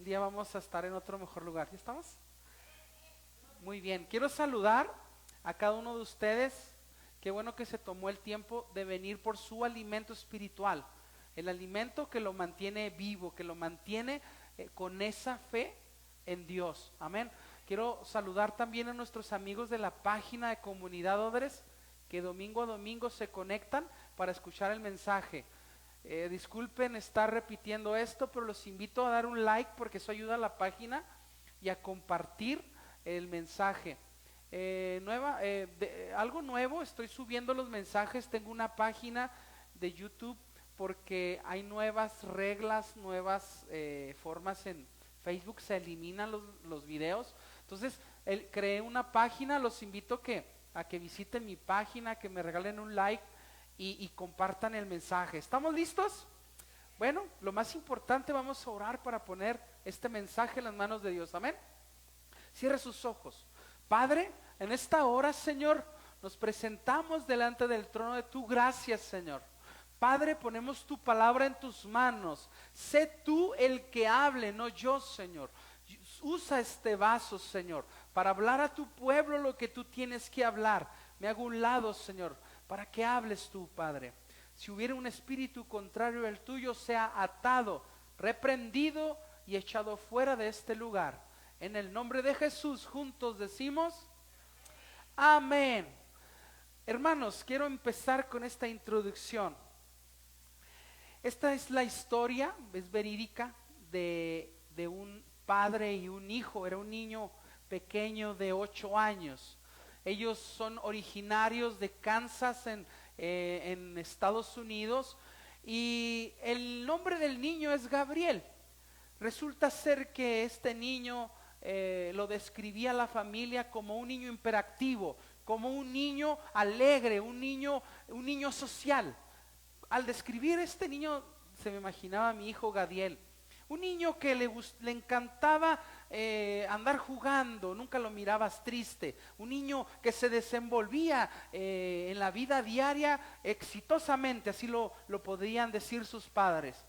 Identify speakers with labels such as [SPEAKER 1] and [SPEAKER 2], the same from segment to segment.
[SPEAKER 1] día vamos a estar en otro mejor lugar. ¿Ya estamos? Muy bien, quiero saludar a cada uno de ustedes. Qué bueno que se tomó el tiempo de venir por su alimento espiritual, el alimento que lo mantiene vivo, que lo mantiene con esa fe en Dios. Amén. Quiero saludar también a nuestros amigos de la página de Comunidad Odres, que domingo a domingo se conectan para escuchar el mensaje. Disculpen estar repitiendo esto, pero los invito a dar un like porque eso ayuda a la página y a compartir el mensaje. Algo nuevo, estoy subiendo los mensajes, tengo una página de YouTube porque hay nuevas reglas, nuevas formas en Facebook, se eliminan los videos. Entonces creé una página, los invito a que visiten mi página, que me regalen un like y compartan el mensaje. ¿Estamos listos? Bueno, lo más importante, vamos a orar para poner este mensaje en las manos de Dios. Amén. Cierre sus ojos. Padre, en esta hora, Señor, nos presentamos delante del trono de tu gracia, Señor. Padre, ponemos tu palabra en tus manos. Sé tú el que hable, no yo, Señor. Usa este vaso, Señor, para hablar a tu pueblo lo que tú tienes que hablar. Me hago un lado, Señor, para que hables tú, Padre. Si hubiera un espíritu contrario al tuyo, sea atado, reprendido y echado fuera de este lugar. En el nombre de Jesús, juntos decimos amén. Hermanos, quiero empezar con esta introducción. Esta es la historia, es verídica, de un padre y un hijo. Era un niño pequeño de 8 años. Ellos son originarios de Kansas en Estados Unidos, y el nombre del niño es Gabriel. Resulta ser que este niño lo describía la familia como un niño hiperactivo, como un niño alegre, un niño social. Al describir este niño se me imaginaba a mi hijo Gadiel, un niño que le encantaba andar jugando, nunca lo mirabas triste, un niño que se desenvolvía en la vida diaria exitosamente, así lo podrían decir sus padres.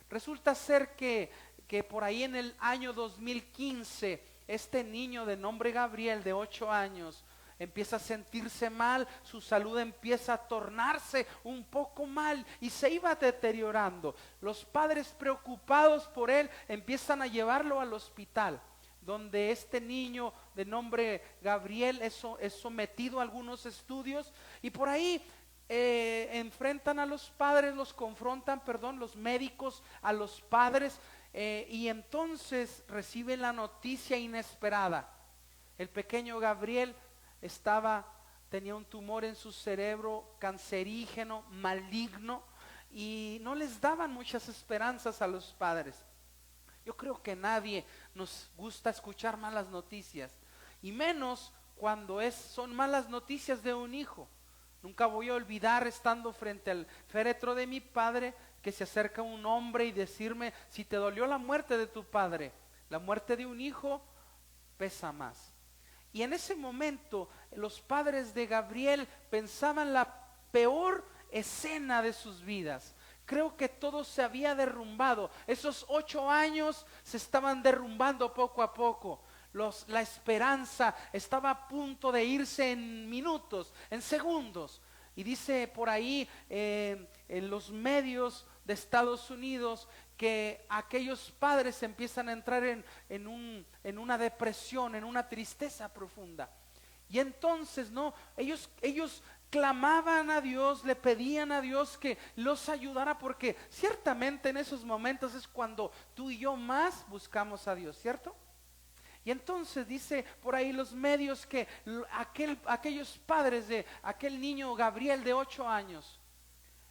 [SPEAKER 1] Resulta ser que por ahí en el año 2015, este niño de nombre Gabriel, de 8 años, empieza a sentirse mal, su salud empieza a tornarse un poco mal y se iba deteriorando. Los padres, preocupados por él, empiezan a llevarlo al hospital, donde este niño de nombre Gabriel es sometido a algunos estudios, y por ahí enfrentan a los padres, los médicos a los padres, y entonces reciben la noticia inesperada. El pequeño Gabriel tenía un tumor en su cerebro, cancerígeno, maligno, y no les daban muchas esperanzas a los padres. Yo creo que nadie nos gusta escuchar malas noticias, y menos cuando son malas noticias de un hijo. Nunca voy a olvidar estando frente al féretro de mi padre, que se acerca un hombre y decirme: si te dolió la muerte de tu padre, la muerte de un hijo pesa más. Y en ese momento los padres de Gabriel pensaban la peor escena de sus vidas. Creo que todo se había derrumbado. Esos 8 años se estaban derrumbando poco a poco. La esperanza estaba a punto de irse en minutos, en segundos. Y dice por ahí en los medios de Estados Unidos que aquellos padres empiezan a entrar en una depresión, en una tristeza profunda. Y entonces ellos clamaban a Dios, le pedían a Dios que los ayudara, porque ciertamente en esos momentos es cuando tú y yo más buscamos a Dios, ¿cierto? Y entonces dice por ahí los medios que aquellos padres de aquel niño Gabriel de 8 años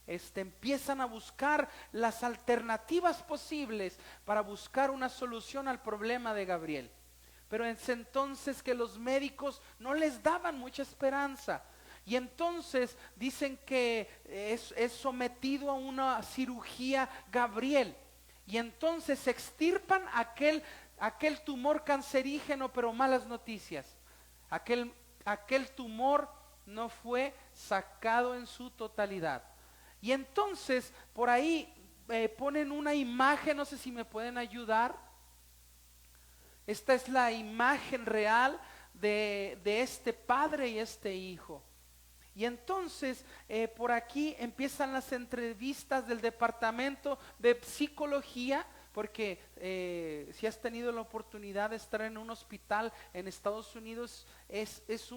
[SPEAKER 1] empiezan a buscar las alternativas posibles para buscar una solución al problema de Gabriel. Pero es entonces que los médicos no les daban mucha esperanza. Y entonces dicen que es sometido a una cirugía Gabriel. Y entonces se extirpan aquel tumor cancerígeno, pero malas noticias. Aquel tumor no fue sacado en su totalidad. Y entonces por ahí ponen una imagen, no sé si me pueden ayudar. Esta es la imagen real de este padre y este hijo. Y entonces por aquí empiezan las entrevistas del departamento de psicología, porque si has tenido la oportunidad de estar en un hospital en Estados Unidos, es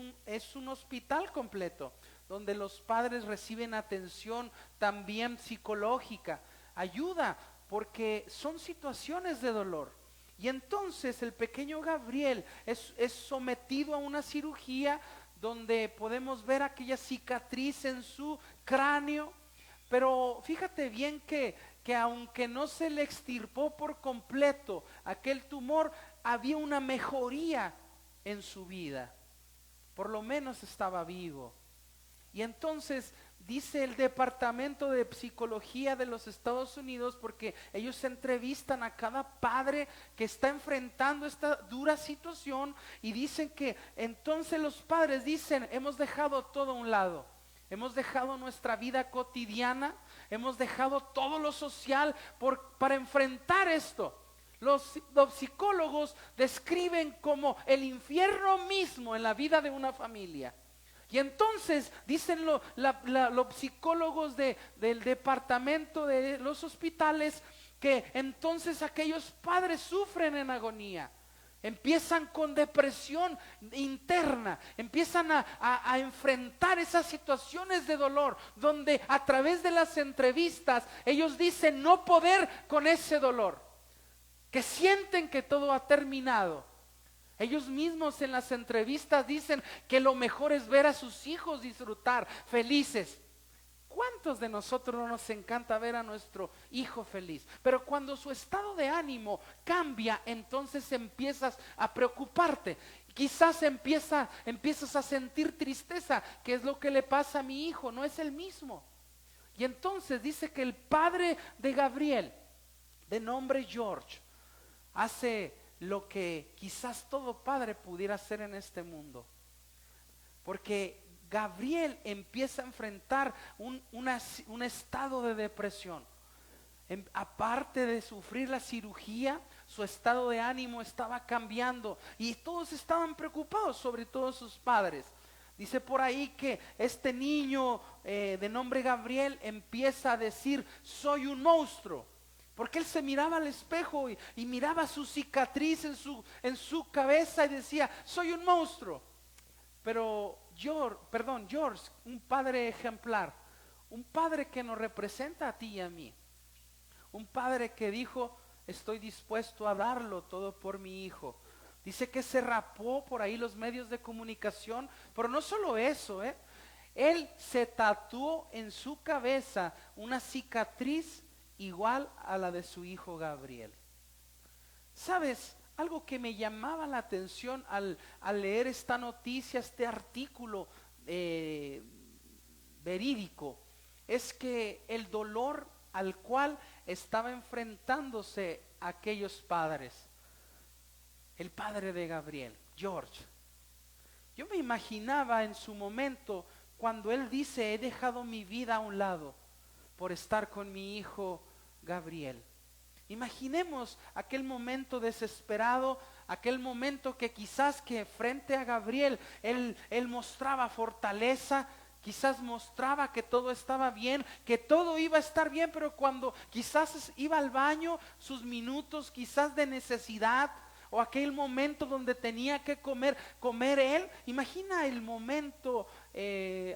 [SPEAKER 1] un hospital completo, donde los padres reciben atención también psicológica, ayuda, porque son situaciones de dolor. Y entonces el pequeño Gabriel es sometido a una cirugía donde podemos ver aquella cicatriz en su cráneo, pero fíjate bien que aunque no se le extirpó por completo aquel tumor, había una mejoría en su vida, por lo menos estaba vivo. Y entonces dice el departamento de psicología de los Estados Unidos, porque ellos entrevistan a cada padre que está enfrentando esta dura situación, y dicen que entonces los padres dicen: hemos dejado todo a un lado, hemos dejado nuestra vida cotidiana, hemos dejado todo lo social para enfrentar esto. Los psicólogos describen como el infierno mismo en la vida de una familia. Y entonces dicen los psicólogos del departamento de los hospitales que entonces aquellos padres sufren en agonía. Empiezan con depresión interna, empiezan a enfrentar esas situaciones de dolor, donde a través de las entrevistas ellos dicen no poder con ese dolor, que sienten que todo ha terminado. Ellos mismos en las entrevistas dicen que lo mejor es ver a sus hijos disfrutar, felices. ¿Cuántos de nosotros no nos encanta ver a nuestro hijo feliz? Pero cuando su estado de ánimo cambia, entonces empiezas a preocuparte. Quizás empiezas a sentir tristeza. ¿Qué es lo que le pasa a mi hijo? No es el mismo. Y entonces dice que el padre de Gabriel, de nombre George, hace lo que quizás todo padre pudiera hacer en este mundo, porque Gabriel empieza a enfrentar un estado de depresión. Aparte de sufrir la cirugía, su estado de ánimo estaba cambiando y todos estaban preocupados, sobre todo sus padres. Dice por ahí que este niño de nombre Gabriel empieza a decir: soy un monstruo. Porque él se miraba al espejo y miraba su cicatriz en su cabeza y decía: soy un monstruo. Pero George, un padre ejemplar, un padre que nos representa a ti y a mí, un padre que dijo: estoy dispuesto a darlo todo por mi hijo. Dice que se rapó por ahí los medios de comunicación, pero no solo eso, él se tatuó en su cabeza una cicatriz igual a la de su hijo Gabriel. ¿Sabes? Algo que me llamaba la atención al leer esta noticia, este artículo verídico, es que el dolor al cual estaba enfrentándose aquellos padres, el padre de Gabriel, George. Yo me imaginaba en su momento cuando él dice: he dejado mi vida a un lado por estar con mi hijo Gabriel. Imaginemos aquel momento desesperado, aquel momento que quizás que frente a Gabriel él mostraba fortaleza, quizás mostraba que todo estaba bien, que todo iba a estar bien, pero cuando quizás iba al baño, sus minutos quizás de necesidad, o aquel momento donde tenía que comer él, imagina el momento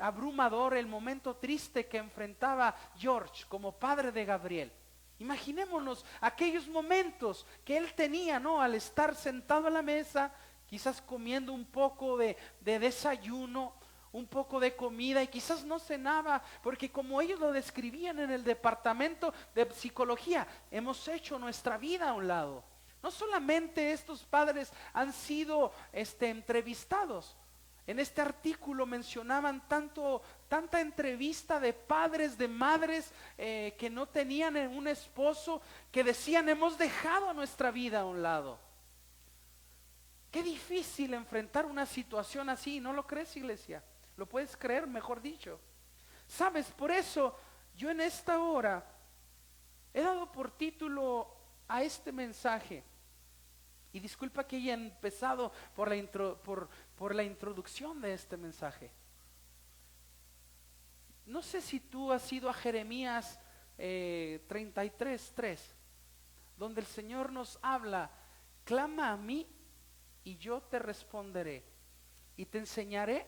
[SPEAKER 1] abrumador, el momento triste que enfrentaba George como padre de Gabriel. Imaginémonos aquellos momentos que él tenía, ¿no? Al estar sentado a la mesa, quizás comiendo un poco de desayuno, un poco de comida, y quizás no cenaba, porque como ellos lo describían en el departamento de psicología, hemos hecho nuestra vida a un lado. No solamente estos padres han sido entrevistados. En este artículo mencionaban tanta entrevista de padres, de madres que no tenían un esposo, que decían: hemos dejado nuestra vida a un lado. Qué difícil enfrentar una situación así, ¿no lo crees, iglesia? ¿Lo puedes creer, mejor dicho? ¿Sabes? Por eso yo en esta hora he dado por título a este mensaje: Y disculpa que haya empezado por la introducción de este mensaje. No sé si tú has ido a Jeremías 33:3, donde el Señor nos habla: clama a mí y yo te responderé y te enseñaré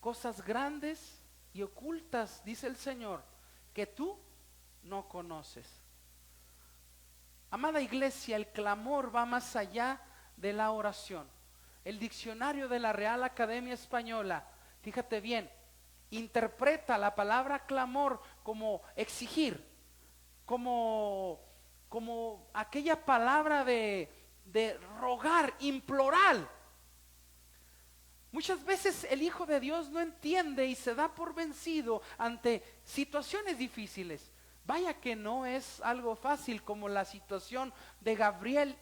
[SPEAKER 1] cosas grandes y ocultas, dice el Señor, que tú no conoces. Amada iglesia, el clamor va más allá de la oración. El diccionario de la Real Academia Española, fíjate bien, interpreta la palabra clamor como exigir, como aquella palabra de rogar, implorar. Muchas veces el Hijo de Dios no entiende y se da por vencido ante situaciones difíciles. Vaya que no es algo fácil, como la situación de Gabriel,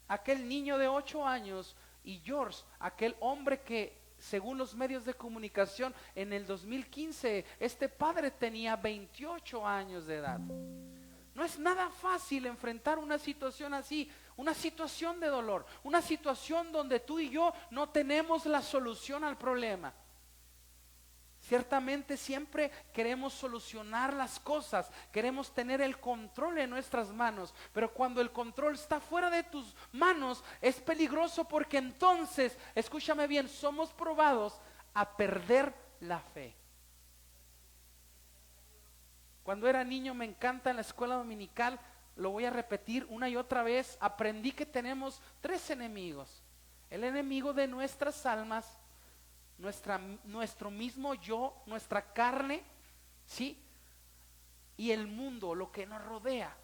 [SPEAKER 1] aquel niño de 8 años, y George, aquel hombre que, según los medios de comunicación, en el 2015, este padre tenía 28 años de edad. No es nada fácil enfrentar una situación así, una situación de dolor, una situación donde tú y yo no tenemos la solución al problema. Ciertamente siempre queremos solucionar las cosas, queremos tener el control en nuestras manos, pero cuando el control está fuera de tus manos es peligroso, porque entonces, escúchame bien, somos probados a perder la fe. Cuando era niño, me encanta, en la escuela dominical, lo voy a repetir una y otra vez, aprendí que tenemos 3 enemigos: el enemigo de nuestras almas, nuestro mismo yo, nuestra carne, ¿sí? Y el mundo, lo que nos rodea.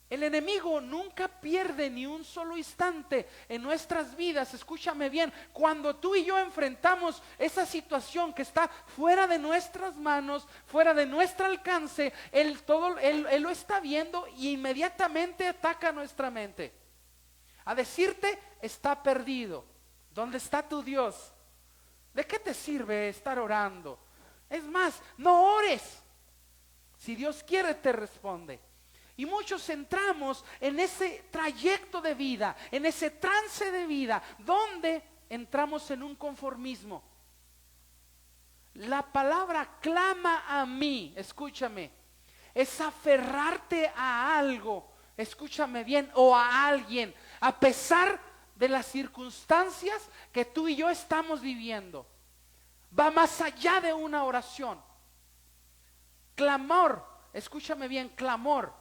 [SPEAKER 1] El enemigo nunca pierde ni un solo instante en nuestras vidas. Escúchame bien, cuando tú y yo enfrentamos esa situación que está fuera de nuestras manos, fuera de nuestro alcance, Él lo está viendo y inmediatamente ataca nuestra mente a decirte: está perdido. ¿Dónde está tu Dios? ¿De qué te sirve estar orando? Es más, no ores. Si Dios quiere, te responde. Y muchos entramos en ese trayecto de vida, en ese trance de vida, donde entramos en un conformismo. La palabra clama a mí, escúchame, es aferrarte a algo, escúchame bien, o a alguien, a pesar de las circunstancias que tú y yo estamos viviendo. Va más allá de una oración. Clamor, escúchame bien, clamor.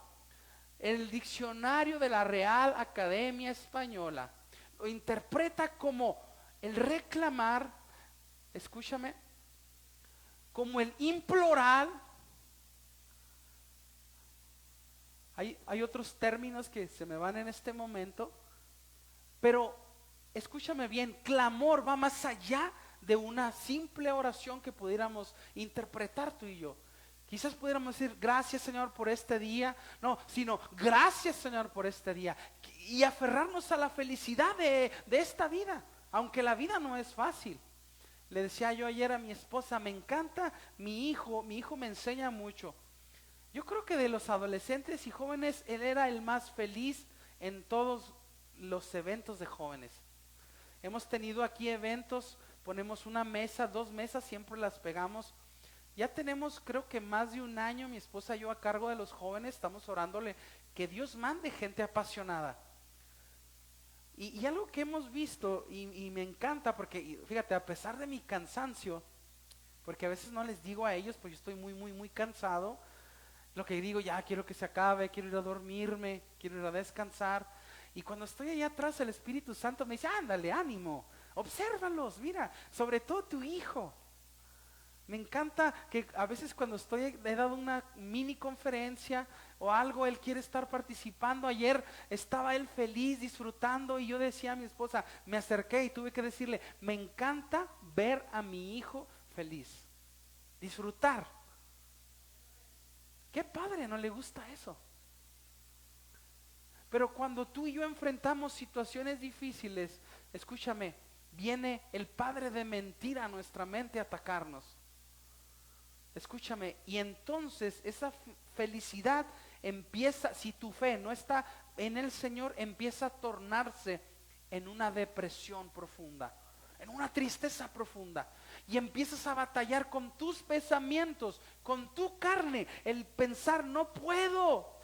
[SPEAKER 1] El diccionario de la Real Academia Española lo interpreta como el reclamar, escúchame, como el implorar. Hay otros términos que se me van en este momento, pero escúchame bien, clamor va más allá de una simple oración que pudiéramos interpretar tú y yo. Quizás pudiéramos decir: gracias, Señor, por este día. No, sino gracias, Señor, por este día. Y aferrarnos a la felicidad de esta vida, aunque la vida no es fácil. Le decía yo ayer a mi esposa: me encanta mi hijo me enseña mucho. Yo creo que de los adolescentes y jóvenes, él era el más feliz en todos los eventos de jóvenes. Hemos tenido aquí eventos, ponemos una mesa, 2 mesas, siempre las pegamos. Ya tenemos, creo que más de un año, mi esposa y yo, a cargo de los jóvenes. Estamos orándole que Dios mande gente apasionada. Y algo que hemos visto, y me encanta, porque fíjate, a pesar de mi cansancio, porque a veces no les digo a ellos, pues yo estoy muy cansado, lo que digo: ya quiero que se acabe, quiero ir a dormirme, quiero ir a descansar. Y cuando estoy allá atrás, el Espíritu Santo me dice: ándale, ánimo, obsérvalos, mira, sobre todo tu hijo. Me encanta que a veces cuando he dado una mini conferencia o algo, él quiere estar participando. Ayer estaba él feliz, disfrutando, y yo decía a mi esposa, me acerqué y tuve que decirle: me encanta ver a mi hijo feliz, disfrutar. ¿Qué padre no le gusta eso? Pero cuando tú y yo enfrentamos situaciones difíciles, escúchame, viene el padre de mentira a nuestra mente a atacarnos. Escúchame, y entonces esa felicidad empieza, si tu fe no está en el Señor, empieza a tornarse en una depresión profunda, en una tristeza profunda. Y empiezas a batallar con tus pensamientos, con tu carne, el pensar no puedo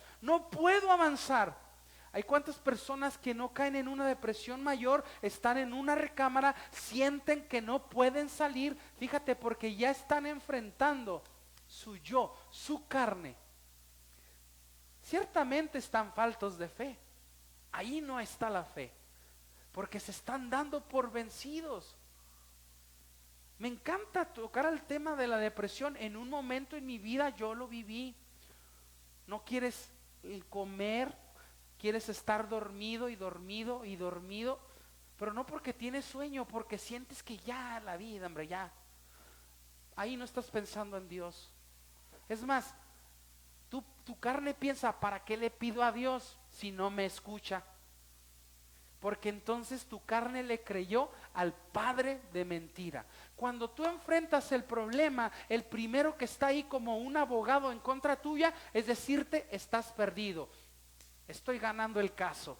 [SPEAKER 1] avanzar. Hay cuántas personas que no caen en una depresión mayor, están en una recámara, sienten que no pueden salir, fíjate, porque ya están enfrentando su yo, su carne. Ciertamente están faltos de fe, ahí no está la fe, porque se están dando por vencidos. Me encanta tocar el tema de la depresión. En un momento en mi vida yo lo viví. No quieres comer, quieres estar dormido y dormido y dormido, pero no porque tienes sueño, porque sientes que ya la vida, hombre, ya. Ahí no estás pensando en Dios. Es más, tu carne piensa, ¿para qué le pido a Dios si no me escucha? Porque entonces tu carne le creyó al padre de mentira. Cuando tú enfrentas el problema, el primero que está ahí como un abogado en contra tuya es decirte, estás perdido, estoy ganando el caso.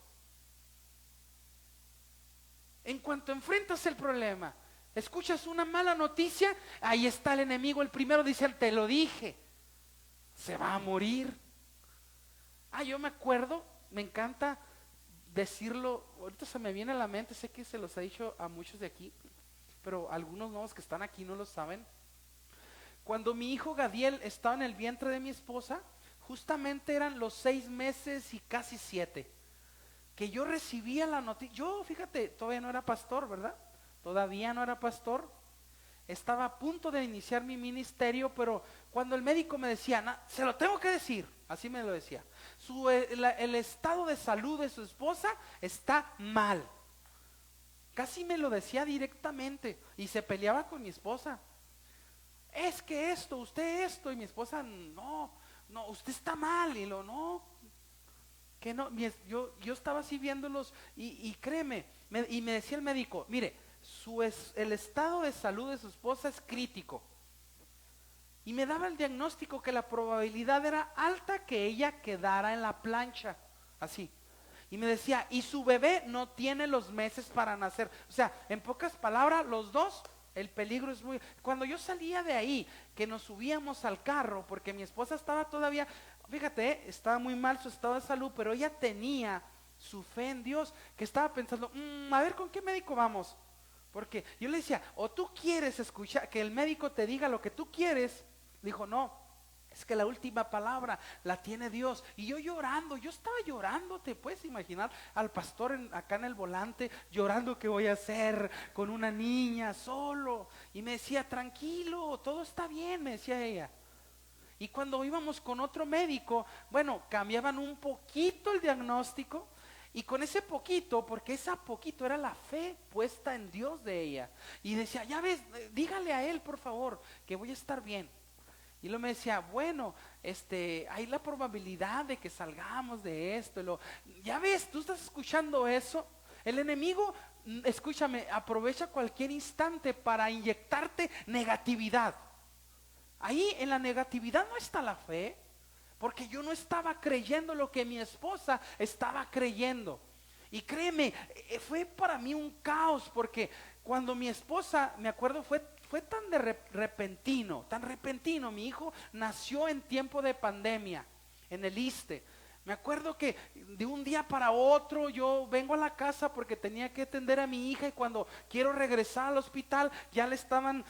[SPEAKER 1] En cuanto enfrentas el problema, escuchas una mala noticia, ahí está el enemigo, el primero dice, te lo dije, se va a morir. Yo me acuerdo, me encanta decirlo, ahorita se me viene a la mente, sé que se los he dicho a muchos de aquí, pero algunos nuevos que están aquí no lo saben. Cuando mi hijo Gadiel estaba en el vientre de mi esposa, justamente eran los 6 meses y casi 7, que yo recibía la noticia. Yo, fíjate, todavía no era pastor, ¿verdad? Todavía no era pastor. Estaba a punto de iniciar mi ministerio, pero cuando el médico me decía, se lo tengo que decir, así me lo decía, el estado de salud de su esposa está mal. Casi me lo decía directamente y se peleaba con mi esposa. Es que usted esto, y mi esposa, no, usted está mal, y no, que no, yo estaba así viéndolos y créeme, y me decía el médico, mire, el estado de salud de su esposa es crítico. Y me daba el diagnóstico que la probabilidad era alta que ella quedara en la plancha, así. Y me decía, y su bebé no tiene los meses para nacer. O sea, en pocas palabras, los dos, el peligro es muy... Cuando yo salía de ahí, que nos subíamos al carro, porque mi esposa estaba todavía, fíjate, estaba muy mal su estado de salud, pero ella tenía su fe en Dios, que estaba pensando, a ver, ¿con qué médico vamos? Porque yo le decía, o tú quieres escuchar, que el médico te diga lo que tú quieres. Dijo, no, es que la última palabra la tiene Dios. Y yo llorando, yo estaba llorando, te puedes imaginar al pastor acá en el volante, llorando qué voy a hacer con una niña solo. Y me decía, tranquilo, todo está bien, me decía ella. Y cuando íbamos con otro médico, bueno, cambiaban un poquito el diagnóstico. Y con ese poquito, porque esa poquito era la fe puesta en Dios de ella. Y decía, ya ves, dígale a él por favor que voy a estar bien. Y luego me decía, bueno, hay la probabilidad de que salgamos de esto. Ya ves, tú estás escuchando eso. El enemigo, escúchame, aprovecha cualquier instante para inyectarte negatividad. Ahí en la negatividad no está la fe, porque yo no estaba creyendo lo que mi esposa estaba creyendo. Y créeme, fue para mí un caos, porque cuando mi esposa, me acuerdo, fue tan repentino, mi hijo nació en tiempo de pandemia, en el ISSSTE. Me acuerdo que de un día para otro yo vengo a la casa porque tenía que atender a mi hija, y cuando quiero regresar al hospital ya le estaban,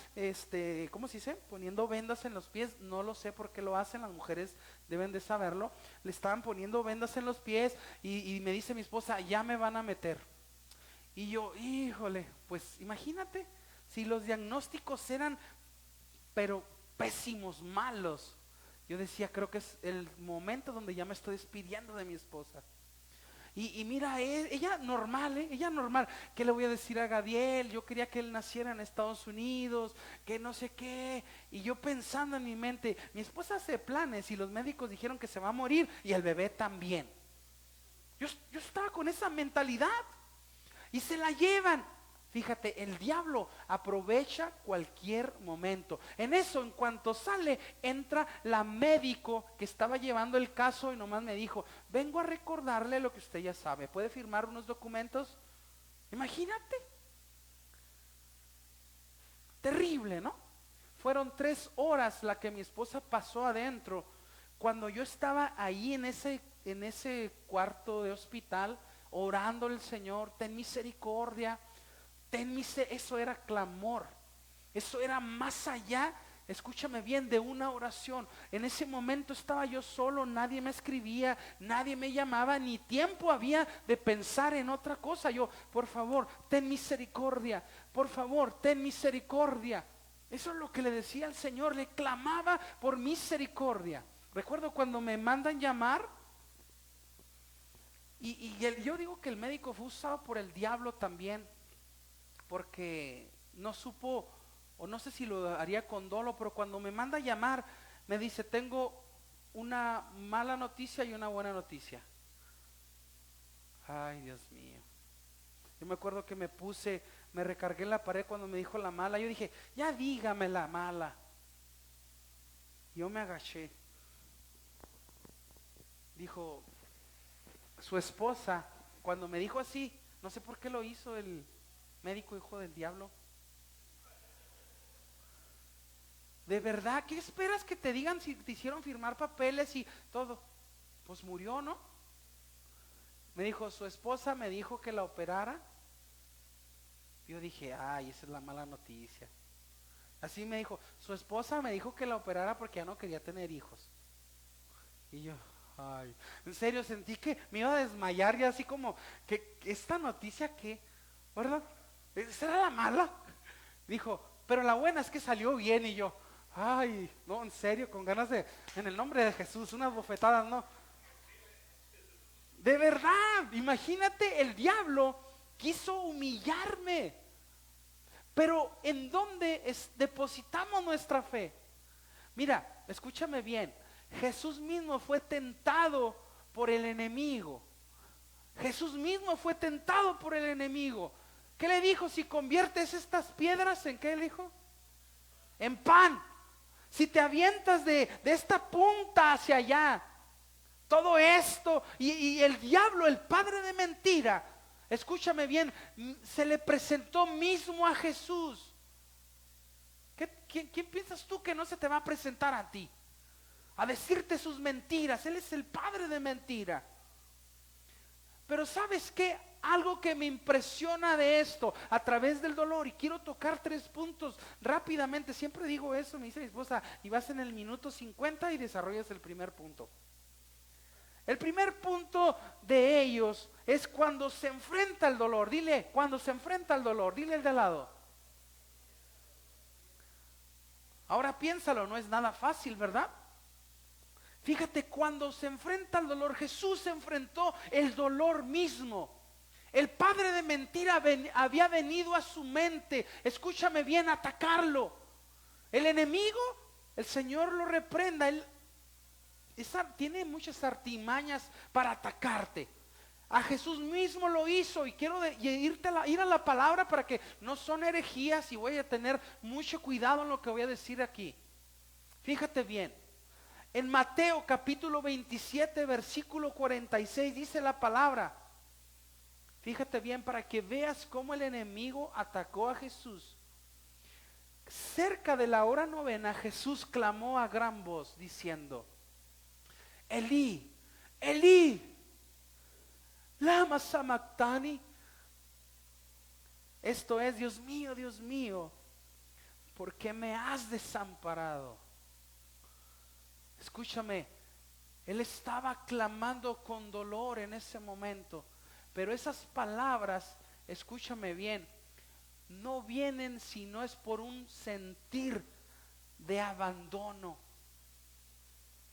[SPEAKER 1] ¿cómo se dice? Poniendo vendas en los pies. No lo sé por qué lo hacen, las mujeres deben de saberlo. Le estaban poniendo vendas en los pies y me dice mi esposa, ya me van a meter. Y yo, híjole, pues imagínate, si los diagnósticos eran, pero pésimos, malos. Yo decía, creo que es el momento donde ya me estoy despidiendo de mi esposa. Y mira, ella normal, ¿qué le voy a decir a Gadiel? Yo quería que él naciera en Estados Unidos, que no sé qué. Y yo pensando en mi mente, mi esposa hace planes y los médicos dijeron que se va a morir y el bebé también. Yo estaba con esa mentalidad y se la llevan. Fíjate, el diablo aprovecha cualquier momento. En eso, en cuanto sale, entra la médico que estaba llevando el caso y nomás me dijo, vengo a recordarle lo que usted ya sabe. ¿Puede firmar unos documentos? Imagínate. Terrible, ¿no? Fueron 3 horas la que mi esposa pasó adentro. Cuando yo estaba ahí en ese cuarto de hospital, orando al Señor, ten misericordia. Eso era clamor, eso era más allá, escúchame bien, de una oración. En ese momento estaba yo solo, nadie me escribía, nadie me llamaba, ni tiempo había de pensar en otra cosa. Yo, por favor, ten misericordia, por favor, ten misericordia. Eso es lo que le decía al Señor, le clamaba por misericordia. Recuerdo cuando me mandan llamar, yo digo que el médico fue usado por el diablo también, porque no supo, o no sé si lo haría con dolo, pero cuando me manda a llamar, me dice, tengo una mala noticia y una buena noticia. Ay, Dios mío. Yo me acuerdo que me recargué en la pared cuando me dijo la mala. Yo dije, ya dígame la mala. Yo me agaché. Dijo, su esposa, cuando me dijo así, no sé por qué lo hizo el médico hijo del diablo. De verdad, ¿qué esperas que te digan si te hicieron firmar papeles y todo? Pues murió, ¿no? Me dijo, su esposa me dijo que la operara. Yo dije, ay, esa es la mala noticia. Así me dijo, su esposa me dijo que la operara porque ya no quería tener hijos. Y yo, ay, en serio sentí que me iba a desmayar, ya así como que esta noticia que, ¿verdad? ¿Esa era la mala? Dijo, pero la buena es que salió bien. Y yo, ay, no, en serio, con ganas en el nombre de Jesús, unas bofetadas, no. De verdad, imagínate, el diablo quiso humillarme. Pero ¿en dónde depositamos nuestra fe? Mira, escúchame bien, Jesús mismo fue tentado por el enemigo. Jesús mismo fue tentado por el enemigo. ¿Qué le dijo? Si conviertes estas piedras, ¿en qué le dijo? En pan. Si te avientas de esta punta hacia allá, todo esto, y el diablo, el padre de mentira, escúchame bien, se le presentó mismo a Jesús. ¿Quién piensas tú que no se te va a presentar a ti? A decirte sus mentiras. Él es el padre de mentira. Pero ¿sabes qué? Algo que me impresiona de esto a través del dolor, y quiero tocar 3 puntos rápidamente. Siempre digo eso, me dice mi esposa, y vas en el minuto 50 y desarrollas el primer punto. El primer punto de ellos es cuando se enfrenta el dolor. Dile, cuando se enfrenta el dolor, dile el de al lado. Ahora piénsalo, no es nada fácil, ¿verdad? Fíjate, cuando se enfrenta al dolor, Jesús se enfrentó el dolor mismo. El padre de mentira había venido a su mente, escúchame bien, a atacarlo. El enemigo, el Señor lo reprenda, él tiene muchas artimañas para atacarte. A Jesús mismo lo hizo, y quiero ir a la palabra para que no son herejías, y voy a tener mucho cuidado en lo que voy a decir aquí. Fíjate bien, en Mateo capítulo 27 versículo 46 dice la palabra. Fíjate bien para que veas cómo el enemigo atacó a Jesús. Cerca de la hora 9, Jesús clamó a gran voz diciendo, Elí, Elí, lama sabactani. Esto es, Dios mío, ¿por qué me has desamparado? Escúchame, él estaba clamando con dolor en ese momento, pero esas palabras, escúchame bien, no vienen si no es por un sentir de abandono.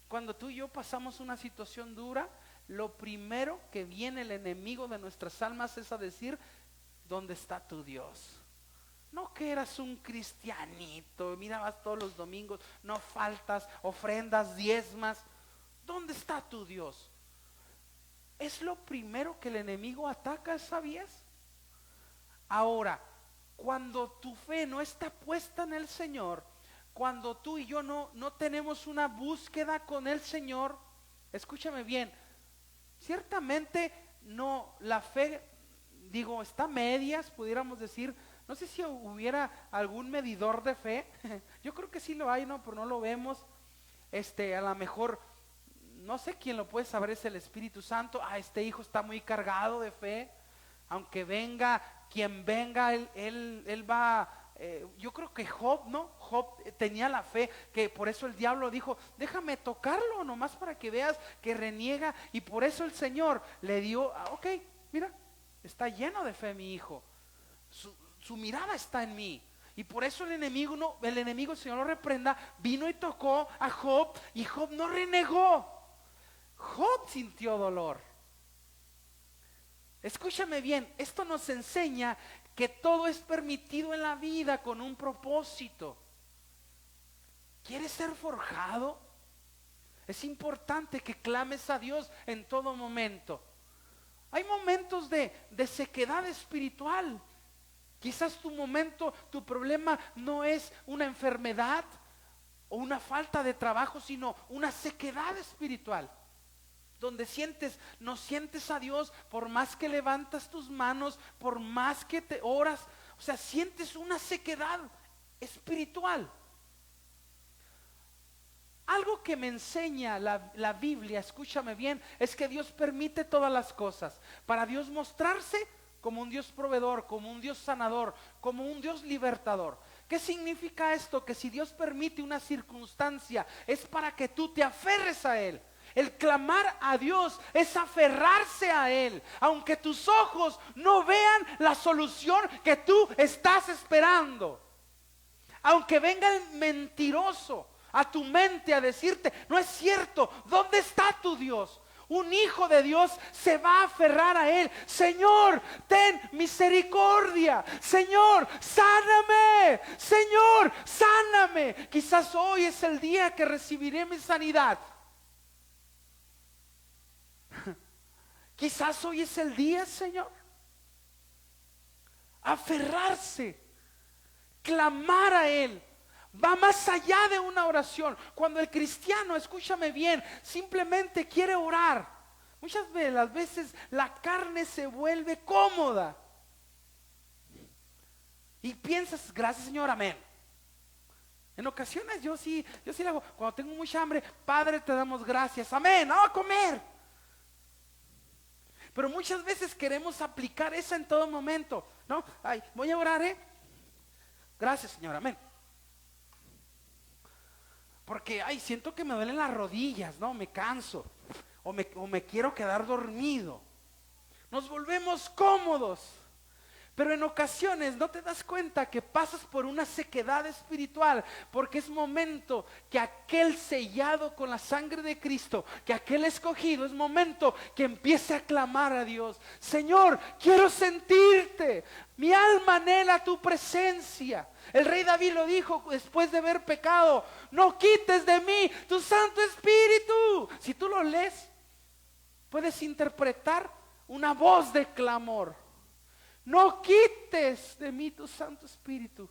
[SPEAKER 1] Cuando tú y yo pasamos una situación dura, lo primero que viene el enemigo de nuestras almas es a decir, ¿dónde está tu Dios? No que eras un cristianito, mirabas todos los domingos, no faltas, ofrendas, diezmas. ¿Dónde está tu Dios? Es lo primero que el enemigo ataca, ¿sabías? Ahora, Cuando tu fe no está puesta en el Señor, cuando tú y yo no tenemos una búsqueda con el Señor, escúchame bien, ciertamente no, la fe, digo, está a medias, pudiéramos decir. No sé si hubiera algún medidor de fe. Yo creo que sí lo hay, ¿no? Pero no lo vemos. A lo mejor, no sé quién lo puede saber, es el Espíritu Santo. Este hijo está muy cargado de fe. Aunque venga quien venga, él va. Yo creo que Job, ¿no? Job tenía la fe, que por eso el diablo dijo, déjame tocarlo nomás para que veas que reniega. Y por eso el Señor le dio, ok, mira, está lleno de fe mi hijo. Su mirada está en mí. Y por eso el enemigo, el Señor lo reprenda, vino y tocó a Job y Job no renegó. Job sintió dolor. Escúchame bien, esto nos enseña que todo es permitido en la vida con un propósito. ¿Quieres ser forjado? Es importante que clames a Dios en todo momento. Hay momentos de sequedad espiritual. Quizás tu problema no es una enfermedad o una falta de trabajo, sino una sequedad espiritual. Donde no sientes a Dios por más que levantas tus manos, por más que te oras. O sea, sientes una sequedad espiritual. Algo que me enseña la Biblia, escúchame bien, es que Dios permite todas las cosas. Para Dios mostrarse como un Dios proveedor, como un Dios sanador, como un Dios libertador. ¿Qué significa esto? Que si Dios permite una circunstancia, es para que tú te aferres a Él. El clamar a Dios es aferrarse a Él, aunque tus ojos no vean la solución que tú estás esperando. Aunque venga el mentiroso a tu mente a decirte, no es cierto, ¿dónde está tu Dios? Un hijo de Dios se va a aferrar a Él. Señor, ten misericordia. Señor, sáname. Señor, sáname. Quizás hoy es el día que recibiré mi sanidad. Quizás hoy es el día, Señor. Aferrarse, clamar a Él. Va más allá de una oración. Cuando el cristiano, escúchame bien, simplemente quiere orar, muchas de las veces la carne se vuelve cómoda. Y piensas, gracias Señor, amén. En ocasiones yo sí lo hago. Cuando tengo mucha hambre, Padre, te damos gracias, amén, vamos a comer. Pero muchas veces queremos aplicar eso en todo momento, ¿no? Ay, voy a orar, gracias Señor, amén. Porque, siento que me duelen las rodillas, ¿no? Me canso. O me quiero quedar dormido. Nos volvemos cómodos. Pero en ocasiones no te das cuenta que pasas por una sequedad espiritual, porque es momento que aquel sellado con la sangre de Cristo, que aquel escogido, es momento que empiece a clamar a Dios. Señor, quiero sentirte. Mi alma anhela tu presencia. El rey David lo dijo después de haber pecado: no quites de mí tu Santo Espíritu. Si tú lo lees, puedes interpretar una voz de clamor. No quites de mí tu Santo Espíritu.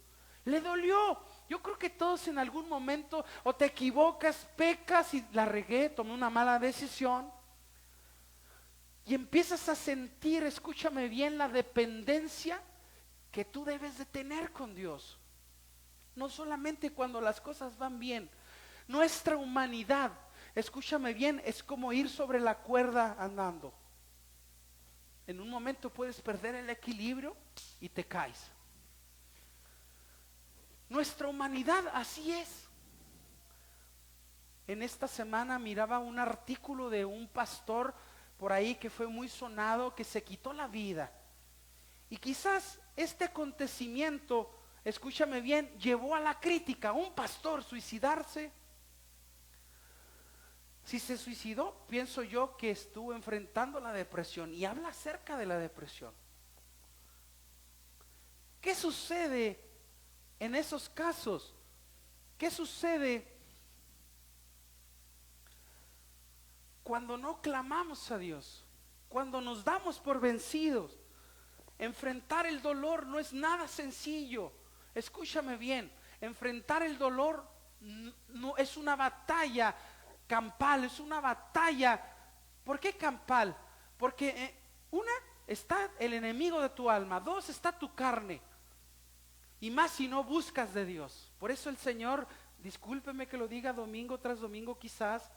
[SPEAKER 1] Le dolió. Yo creo que todos en algún momento o te equivocas, pecas y la regué, tomé una mala decisión. Y empiezas a sentir, escúchame bien, la dependencia que tú debes de tener con Dios. No solamente cuando las cosas van bien. Nuestra humanidad, escúchame bien, es como ir sobre la cuerda andando. En un momento puedes perder el equilibrio y te caes. Nuestra humanidad así es. En esta semana miraba un artículo de un pastor por ahí que fue muy sonado, que se quitó la vida. Y quizás este acontecimiento, escúchame bien, llevó a la crítica. Un pastor suicidarse. Si se suicidó, pienso yo que estuvo enfrentando la depresión, y habla acerca de la depresión. ¿Qué sucede en esos casos? ¿Qué sucede cuando no clamamos a Dios? Cuando nos damos por vencidos. Enfrentar el dolor no es nada sencillo. Escúchame bien, enfrentar el dolor no es una batalla campal, es una batalla. ¿Por qué campal? Porque una, está el enemigo de tu alma. Dos, está tu carne. Y más si no buscas de Dios. Por eso el Señor, discúlpeme que lo diga domingo tras domingo quizás,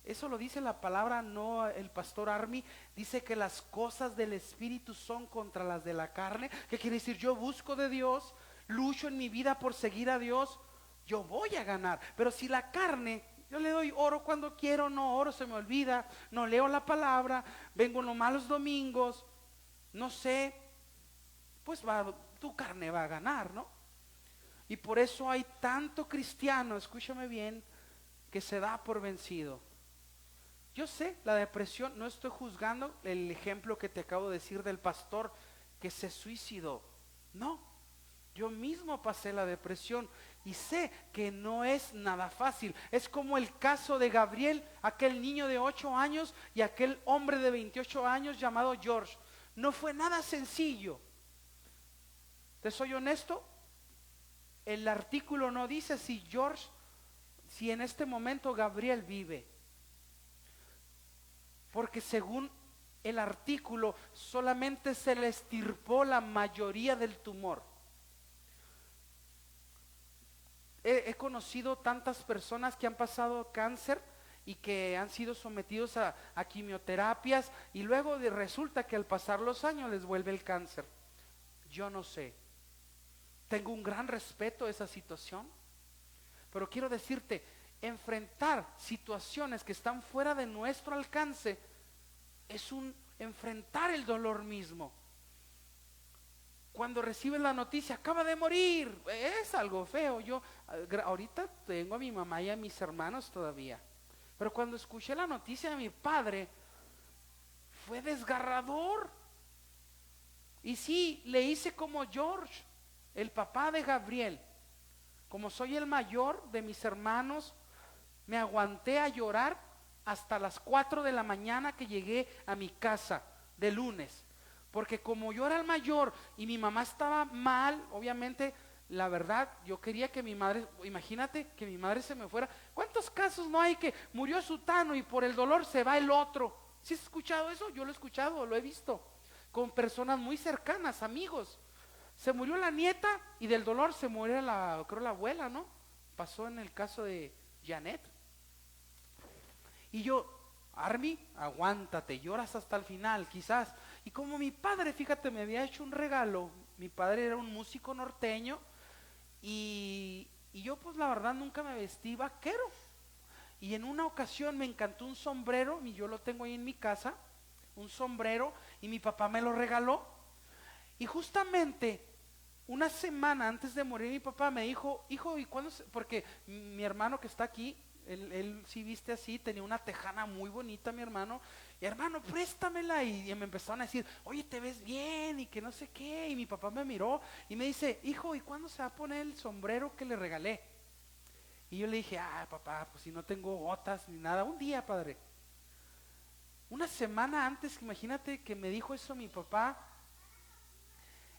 [SPEAKER 1] eso lo dice la palabra, no el pastor Army. Dice que las cosas del Espíritu son contra las de la carne. ¿Qué quiere decir? Yo busco de Dios, lucho en mi vida por seguir a Dios, yo voy a ganar. Pero si la carne, yo le doy oro cuando quiero, no oro, se me olvida, no leo la palabra, vengo los malos domingos, no sé, pues tu carne va a ganar, ¿no? Y por eso hay tanto cristiano, escúchame bien, que se da por vencido. Yo sé, la depresión, no estoy juzgando el ejemplo que te acabo de decir del pastor que se suicidó. No, yo mismo pasé la depresión y sé que no es nada fácil. Es como el caso de Gabriel, aquel niño de 8 años y aquel hombre de 28 años llamado George. No fue nada sencillo. ¿Te soy honesto? El artículo no dice si en este momento Gabriel vive. Porque según el artículo solamente se le extirpó la mayoría del tumor. He conocido tantas personas que han pasado cáncer y que han sido sometidos a quimioterapias y luego resulta que al pasar los años les vuelve el cáncer. Yo no sé. Tengo un gran respeto a esa situación, pero quiero decirte, enfrentar situaciones que están fuera de nuestro alcance es enfrentar el dolor mismo. Cuando recibes la noticia, acaba de morir, es algo feo. Yo ahorita tengo a mi mamá y a mis hermanos todavía, pero cuando escuché la noticia de mi padre, fue desgarrador. Y sí, le hice como George, el papá de Gabriel. Como soy el mayor de mis hermanos, me aguanté a llorar hasta las 4 de la mañana que llegué a mi casa de lunes. Porque como yo era el mayor y mi mamá estaba mal, obviamente, la verdad, yo quería que mi madre, imagínate que mi madre se me fuera. ¿Cuántos casos no hay que murió sutano y por el dolor se va el otro? ¿Sí has escuchado eso? Yo lo he escuchado, lo he visto con personas muy cercanas, amigos. Se murió la nieta y del dolor se murió la abuela, ¿no? Pasó en el caso de Janet. Y yo, Army, aguántate, lloras hasta el final, quizás. Y como mi padre, fíjate, me había hecho un regalo. Mi padre era un músico norteño y yo pues la verdad nunca me vestí vaquero. Y en una ocasión me encantó un sombrero, y yo lo tengo ahí en mi casa, un sombrero, y mi papá me lo regaló. Y justamente una semana antes de morir mi papá me dijo, hijo, ¿y cuándo? Porque mi hermano que está aquí, él sí viste así, tenía una tejana muy bonita mi hermano, y hermano, préstamela, y me empezaron a decir, oye, te ves bien, y que no sé qué, y mi papá me miró, y me dice, hijo, ¿y cuándo se va a poner el sombrero que le regalé? Y yo le dije, papá, pues si no tengo botas ni nada, un día, padre. Una semana antes, imagínate que me dijo eso mi papá.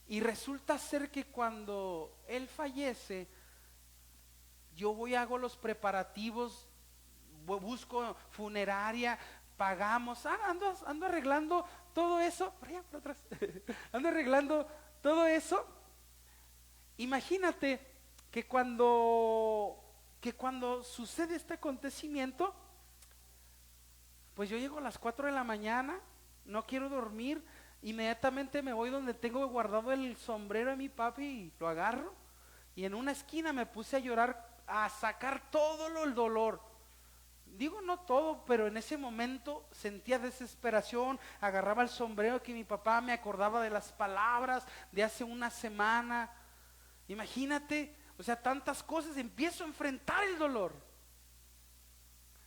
[SPEAKER 1] Y resulta ser que cuando él fallece, yo voy, hago los preparativos, busco funeraria, pagamos, ando arreglando todo eso, por allá, por atrás, ando arreglando todo eso. Imagínate que cuando sucede este acontecimiento, pues yo llego a las 4 de la mañana, no quiero dormir. Inmediatamente me voy donde tengo guardado el sombrero de mi papi y lo agarro. Y en una esquina me puse a llorar, a sacar todo el dolor. Digo no todo, pero en ese momento sentía desesperación. Agarraba el sombrero que mi papá, me acordaba de las palabras de hace una semana. Imagínate, o sea, tantas cosas, empiezo a enfrentar el dolor.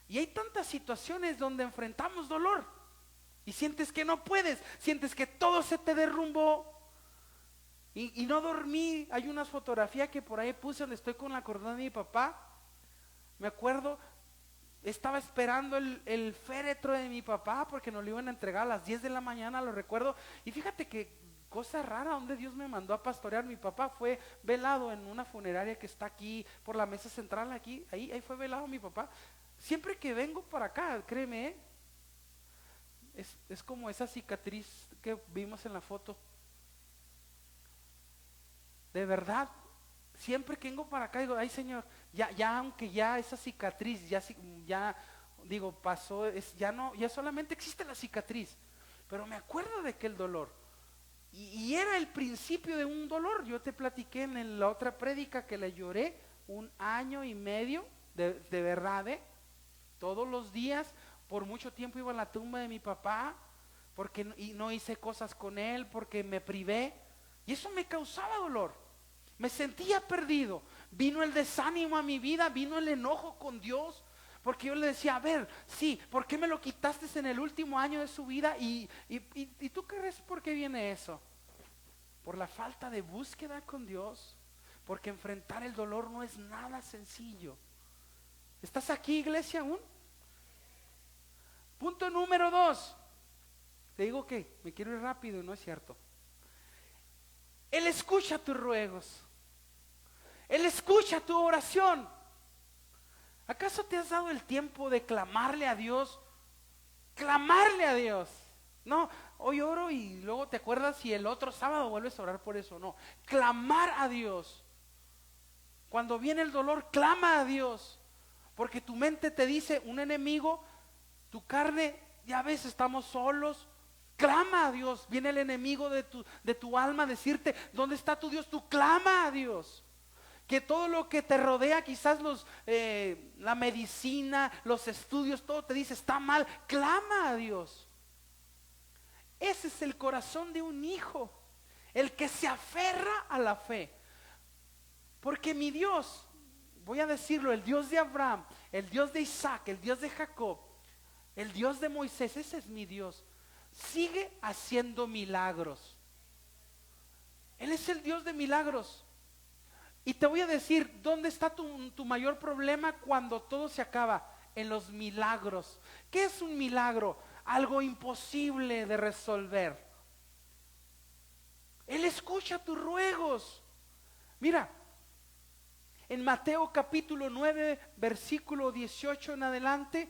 [SPEAKER 1] Y hay tantas situaciones donde enfrentamos dolor. Y sientes que no puedes, sientes que todo se te derrumbó. Y no dormí. Hay unas fotografías que por ahí puse donde estoy con la cordón de mi papá. Me acuerdo, estaba esperando el féretro de mi papá porque nos lo iban a entregar a las 10 de la mañana, lo recuerdo. Y fíjate que Cosa rara, donde Dios me mandó a pastorear. Mi papá fue velado en una funeraria que está aquí por la mesa central, aquí, ahí fue velado mi papá. Siempre que vengo para acá, créeme, es como esa cicatriz que vimos en la foto. De verdad, siempre que vengo para acá digo, ay Señor, ya aunque ya esa cicatriz, ya digo, pasó, ya no, ya solamente existe la cicatriz, pero me acuerdo de aquel dolor. Y era el principio de un dolor. Yo te platiqué en la otra prédica que le lloré 1 año y medio, de verdad, todos los días, por mucho tiempo iba a la tumba de mi papá, y no hice cosas con él, porque me privé, y eso me causaba dolor. Me sentía perdido. Vino el desánimo a mi vida, vino el enojo con Dios, porque yo le decía, a ver, sí, ¿por qué me lo quitaste en el último año de su vida? ¿Y tú crees por qué viene eso? Por la falta de búsqueda con Dios, porque enfrentar el dolor no es nada sencillo. ¿Estás aquí, iglesia, aún? Punto número 2. Te digo que me quiero ir rápido, no es cierto. Él escucha tus ruegos. Él escucha tu oración. ¿Acaso te has dado el tiempo de clamarle a Dios? Clamarle a Dios. No, hoy oro y luego te acuerdas y el otro sábado vuelves a orar por eso. No, clamar a Dios. Cuando viene el dolor, clama a Dios. Porque tu mente te dice, un enemigo, tu carne, ya ves, estamos solos. Clama a Dios. Viene el enemigo de tu alma a decirte, ¿dónde está tu Dios? Tú clama a Dios. Que todo lo que te rodea, quizás la medicina, los estudios, todo te dice está mal, clama a Dios. Ese es el corazón de un hijo, el que se aferra a la fe. Porque mi Dios, voy a decirlo, el Dios de Abraham, el Dios de Isaac, el Dios de Jacob, el Dios de Moisés, ese es mi Dios. Sigue haciendo milagros. Él es el Dios de milagros. Y te voy a decir, ¿dónde está tu mayor problema cuando todo se acaba? En los milagros. ¿Qué es un milagro? Algo imposible de resolver. Él escucha tus ruegos. Mira, en Mateo capítulo 9, versículo 18 en adelante,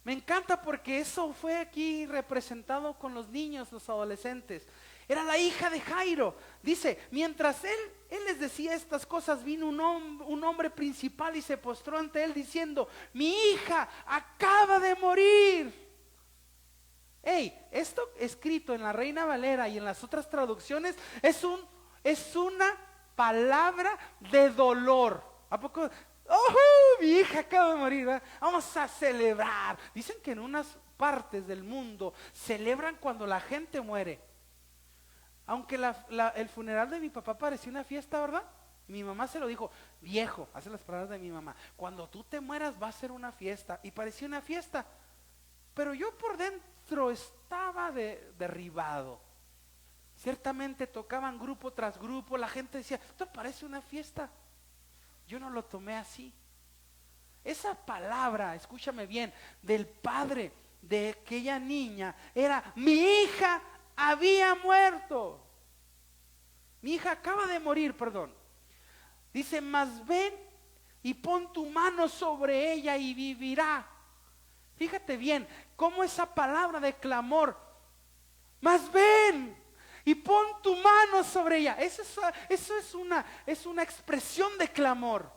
[SPEAKER 1] me encanta porque eso fue aquí representado con los niños, los adolescentes. Era la hija de Jairo. Dice, mientras él les decía estas cosas, vino un hombre principal y se postró ante él diciendo, mi hija acaba de morir. Hey, esto escrito en la Reina Valera y en las otras traducciones es una palabra de dolor. ¿A poco? ¡Oh, mi hija acaba de morir! ¿Verdad? Vamos a celebrar. Dicen que en unas partes del mundo celebran cuando la gente muere. Aunque el funeral de mi papá parecía una fiesta, ¿verdad? Mi mamá se lo dijo, viejo, hace las palabras de mi mamá, cuando tú te mueras va a ser una fiesta. Y parecía una fiesta, pero yo por dentro estaba derribado. Ciertamente tocaban grupo tras grupo, la gente decía, esto parece una fiesta. Yo no lo tomé así. Esa palabra, escúchame bien, del padre de aquella niña era, mi hija había muerto. Mi hija acaba de morir, perdón. Dice, mas ven y pon tu mano sobre ella y vivirá. Fíjate bien, cómo esa palabra de clamor, mas ven y pon tu mano sobre ella. Eso es una expresión de clamor.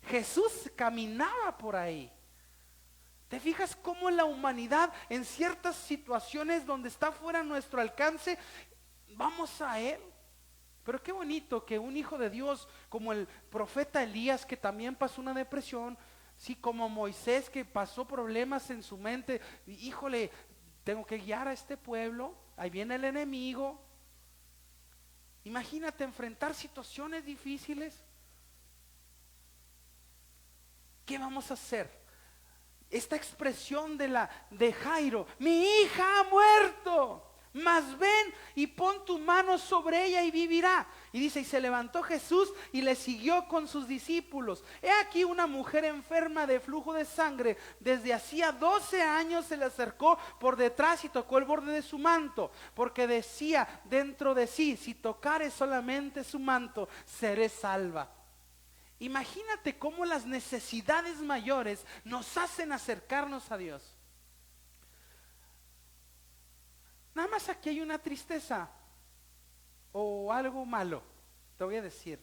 [SPEAKER 1] Jesús caminaba por ahí. ¿Te fijas cómo la humanidad en ciertas situaciones donde está fuera de nuestro alcance, vamos a Él? Pero qué bonito que un hijo de Dios como el profeta Elías, que también pasó una depresión, sí, como Moisés, que pasó problemas en su mente, híjole, tengo que guiar a este pueblo, ahí viene el enemigo. Imagínate enfrentar situaciones difíciles. ¿Qué vamos a hacer? Esta expresión de Jairo, mi hija ha muerto, Mas ven y pon tu mano sobre ella y vivirá. Y dice, y se levantó Jesús y le siguió con sus discípulos. He aquí una mujer enferma de flujo de sangre, desde hacía 12 años se le acercó por detrás y tocó el borde de su manto, porque decía dentro de sí, si tocare solamente su manto, seré salva. Imagínate cómo las necesidades mayores nos hacen acercarnos a Dios. Nada más aquí hay una tristeza o algo malo. Te voy a decir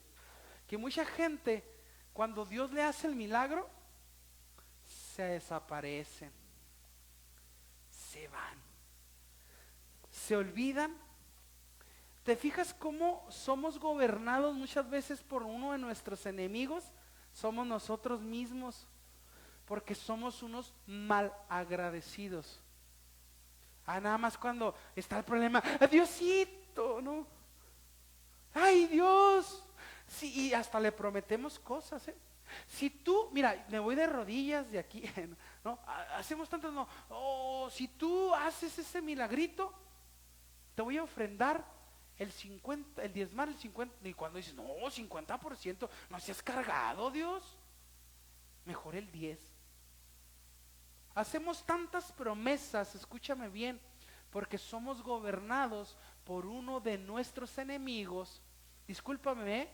[SPEAKER 1] que mucha gente, cuando Dios le hace el milagro, se desaparecen, se van, se olvidan. ¿Te fijas cómo somos gobernados muchas veces por uno de nuestros enemigos? Somos nosotros mismos, porque somos unos malagradecidos. Nada más cuando está el problema, Diosito, ¿no? Ay, Dios. Sí, y hasta le prometemos cosas, ¿eh? Si tú, mira, me voy de rodillas de aquí, ¿no? Hacemos tantas, no. Si tú haces ese milagrito, te voy a ofrendar el 50, el diezmar, el 50. Y cuando dices, no, 50%, no seas cargado, Dios. Mejor el 10. Hacemos tantas promesas, escúchame bien, porque somos gobernados por uno de nuestros enemigos. Discúlpame,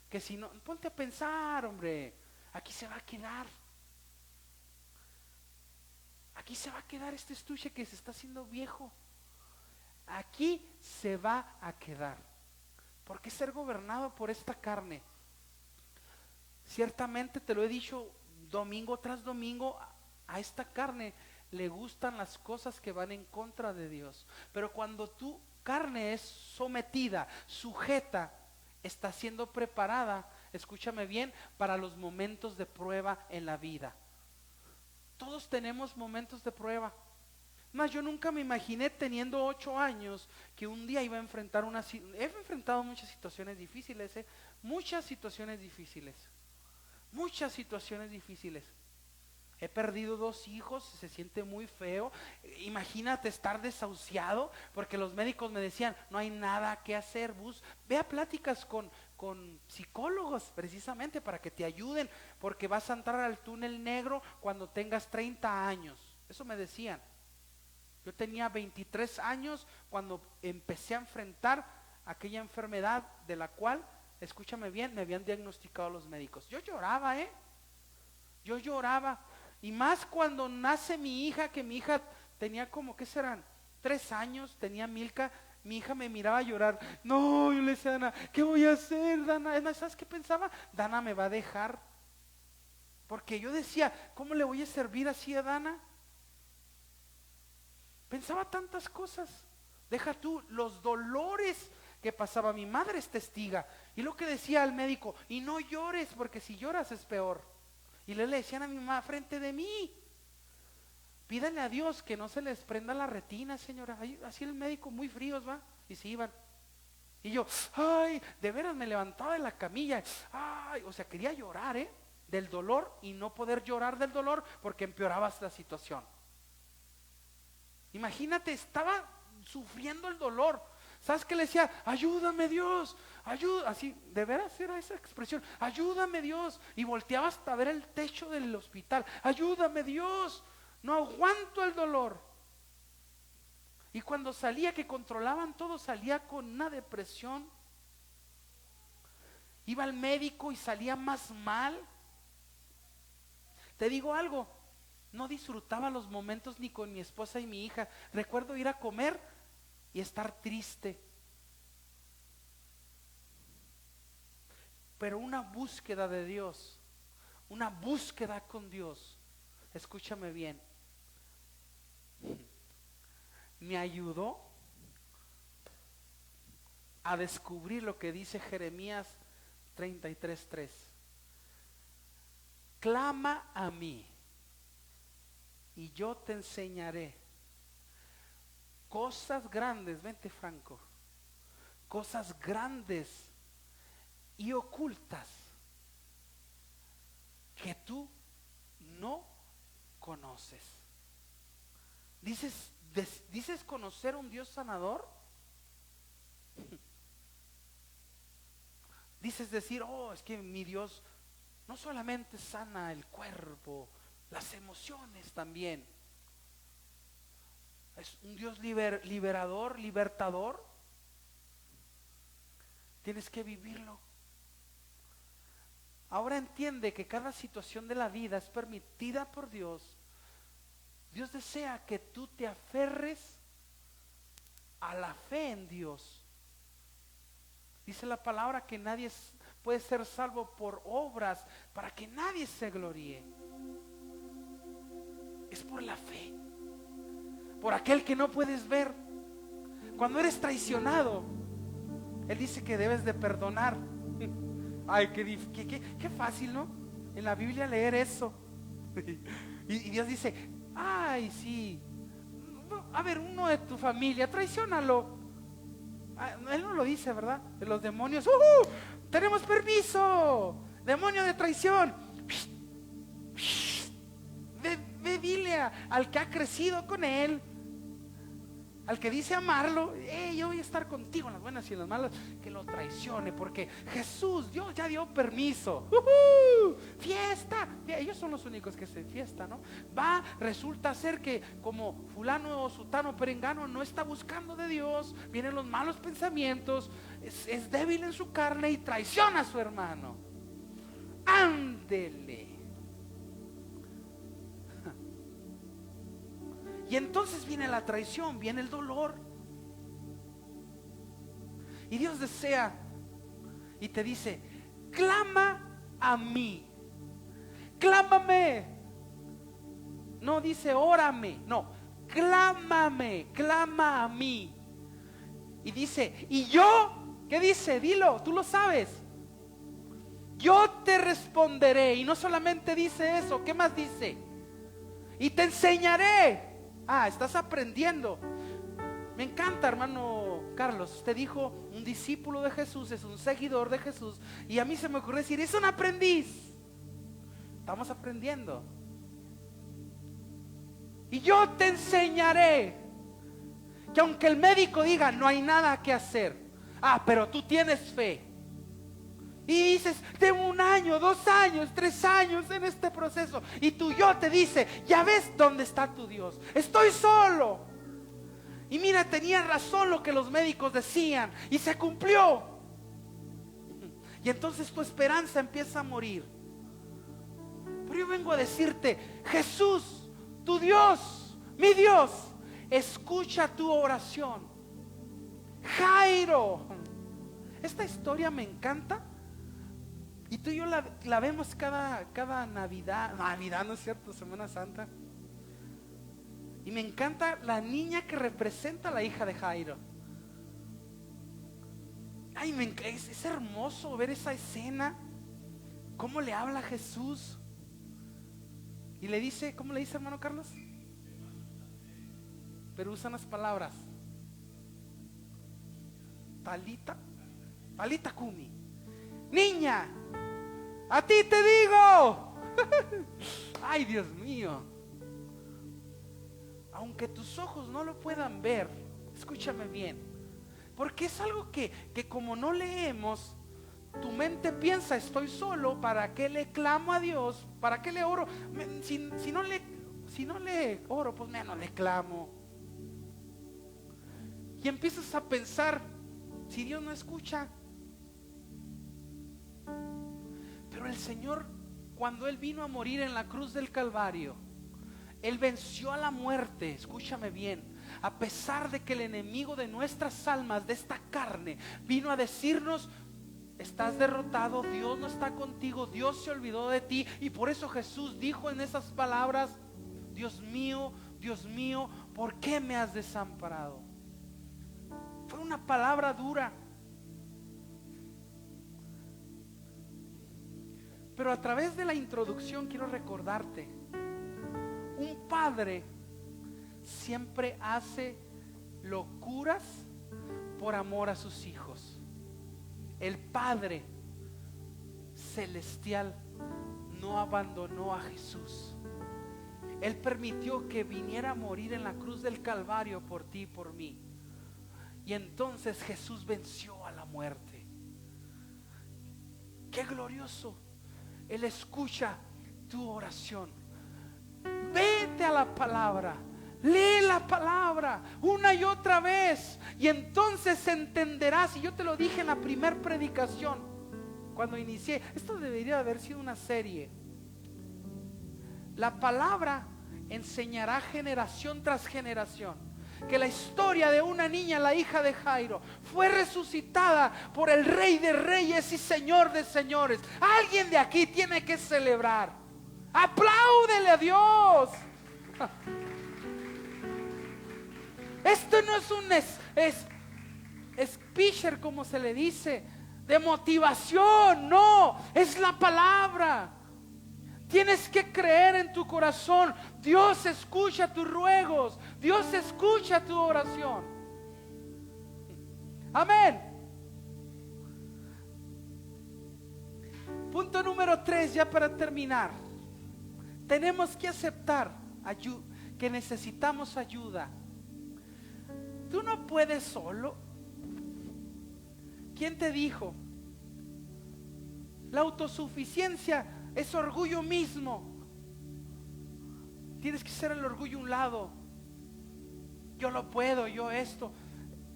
[SPEAKER 1] que si no, ponte a pensar, hombre, aquí se va a quedar. Aquí se va a quedar este estuche que se está haciendo viejo. Aquí se va a quedar. ¿Por qué ser gobernado por esta carne? Ciertamente te lo he dicho domingo tras domingo, a esta carne le gustan las cosas que van en contra de Dios. Pero cuando tu carne es sometida, sujeta, está siendo preparada, escúchame bien, para los momentos de prueba en la vida. Todos tenemos momentos de prueba. Mas yo nunca me imaginé, teniendo 8 años, que un día iba a enfrentar he enfrentado muchas situaciones difíciles, muchas situaciones difíciles. Muchas situaciones difíciles. He perdido 2 hijos, se siente muy feo. Imagínate estar desahuciado, porque los médicos me decían, no hay nada que hacer, ve a pláticas con psicólogos precisamente para que te ayuden, porque vas a entrar al túnel negro cuando tengas 30 años. Eso me decían. Yo tenía 23 años cuando empecé a enfrentar aquella enfermedad de la cual, escúchame bien, me habían diagnosticado los médicos. Yo lloraba, yo lloraba. Y más cuando nace mi hija, que mi hija tenía como, ¿qué serán? 3 años, tenía Milka. Mi hija me miraba llorar. No, yo le decía a Dana, ¿qué voy a hacer, Dana? ¿Sabes qué pensaba? Dana me va a dejar. Porque yo decía, ¿cómo le voy a servir así a Dana? Pensaba tantas cosas. Deja tú los dolores que pasaba. Mi madre es testiga. Y lo que decía al médico, y no llores, porque si lloras es peor. Y le decían a mi mamá frente de mí, pídale a Dios que no se les prenda la retina, señora. Así el médico, muy fríos, va, y se iban. Y yo, ay, de veras me levantaba de la camilla, ay, o sea, quería llorar, del dolor, y no poder llorar del dolor porque empeorabas la situación. Imagínate, estaba sufriendo el dolor. ¿Sabes qué le decía? Ayúdame, Dios, ayuda. Así, de veras era esa expresión, ayúdame, Dios. Y volteaba hasta ver el techo del hospital. Ayúdame, Dios, no aguanto el dolor. Y cuando salía, que controlaban todo, salía con una depresión. Iba al médico y salía más mal. Te digo algo, no disfrutaba los momentos ni con mi esposa y mi hija. Recuerdo ir a comer y estar triste. Pero una búsqueda de Dios, una búsqueda con Dios, escúchame bien, me ayudó a descubrir lo que dice Jeremías 33:3. Clama a mí y yo te enseñaré cosas grandes, vente Franco, cosas grandes y ocultas que tú no conoces. ¿Dices conocer un Dios sanador? Dices decir, oh, es que mi Dios no solamente sana el cuerpo, las emociones también. Es un Dios liberador, libertador. Tienes que vivirlo. Ahora entiende que cada situación de la vida es permitida por Dios. Dios desea que tú te aferres a la fe en Dios. Dice la palabra que nadie puede ser salvo por obras, para que nadie se gloríe. Es por la fe, por aquel que no puedes ver. Cuando eres traicionado, Él dice que debes de perdonar. Ay, qué fácil, ¿no? En la Biblia leer eso. Y Dios dice, ay, sí, a ver, uno de tu familia, traiciónalo. Él no lo dice, ¿verdad? De los demonios, tenemos permiso, demonio de traición. Ve, dile al que ha crecido con él, al que dice amarlo, yo voy a estar contigo en las buenas y en las malas, que lo traicione, porque Jesús, Dios ya dio permiso. Fiesta. Ellos son los únicos que se fiesta, ¿no? Resulta ser que como fulano o sutano perengano no está buscando de Dios, vienen los malos pensamientos, es débil en su carne y traiciona a su hermano. Ándele. Y entonces viene la traición, viene el dolor. Y Dios desea y te dice, clama a mí, clámame. No dice órame, no, clámame, clama a mí. Y dice, ¿y yo? ¿Qué dice? Dilo, tú lo sabes. Yo te responderé. Y no solamente dice eso, ¿qué más dice? Y te enseñaré. Estás aprendiendo. Me encanta, hermano Carlos. Usted dijo, un discípulo de Jesús es un seguidor de Jesús. Y a mí se me ocurrió decir, es un aprendiz. Estamos aprendiendo. Y yo te enseñaré. Que aunque el médico diga, no hay nada que hacer. Pero tú tienes fe. Y dices, tengo 1 año, 2 años, 3 años en este proceso. Y tu yo te dice, ya ves dónde está tu Dios. Estoy solo. Y mira, tenía razón lo que los médicos decían. Y se cumplió. Y entonces tu esperanza empieza a morir. Pero yo vengo a decirte, Jesús, tu Dios, mi Dios, escucha tu oración. Jairo. Esta historia me encanta. Y tú y yo la vemos cada Navidad. Navidad, ¿no es cierto? Semana Santa. Y me encanta la niña que representa a la hija de Jairo. Es hermoso ver esa escena. Cómo le habla Jesús. Y le dice, ¿cómo le dice, hermano Carlos? Pero usan las palabras Talita Kumi. Niña, a ti te digo. Ay, Dios mío. Aunque tus ojos no lo puedan ver, escúchame bien, porque es algo que como no leemos, tu mente piensa, estoy solo, ¿para qué le clamo a Dios? ¿Para qué le oro? Si no le oro, pues menos le clamo. Y empiezas a pensar, si Dios no escucha. Pero el Señor, cuando Él vino a morir en la cruz del Calvario, Él venció a la muerte. Escúchame bien. A pesar de que el enemigo de nuestras almas, de esta carne, vino a decirnos, estás derrotado, Dios no está contigo, Dios se olvidó de ti. Y por eso Jesús dijo en esas palabras, Dios mío, ¿por qué me has desamparado? Fue una palabra dura. Pero a través de la introducción quiero recordarte, un padre siempre hace locuras por amor a sus hijos. El Padre Celestial no abandonó a Jesús. Él permitió que viniera a morir en la cruz del Calvario por ti y por mí. Y entonces Jesús venció a la muerte. Qué glorioso. Él escucha tu oración. Vete a la palabra, lee la palabra una y otra vez, y entonces entenderás. Y yo te lo dije en la primera predicación cuando inicié. Esto debería haber sido una serie. La palabra enseñará generación tras generación que la historia de una niña, la hija de Jairo, fue resucitada por el Rey de Reyes y Señor de Señores. Alguien de aquí tiene que celebrar. Apláudele a Dios. Esto no es un speaker, como se le dice, de motivación. No, es la palabra. Tienes que creer en tu corazón. Dios escucha tus ruegos. Dios escucha tu oración. Amén. Punto número 3, ya para terminar. Tenemos que aceptar que necesitamos ayuda. Tú no puedes solo. ¿Quién te dijo? La autosuficiencia es orgullo mismo. Tienes que hacer el orgullo a un lado. Yo lo puedo, yo esto.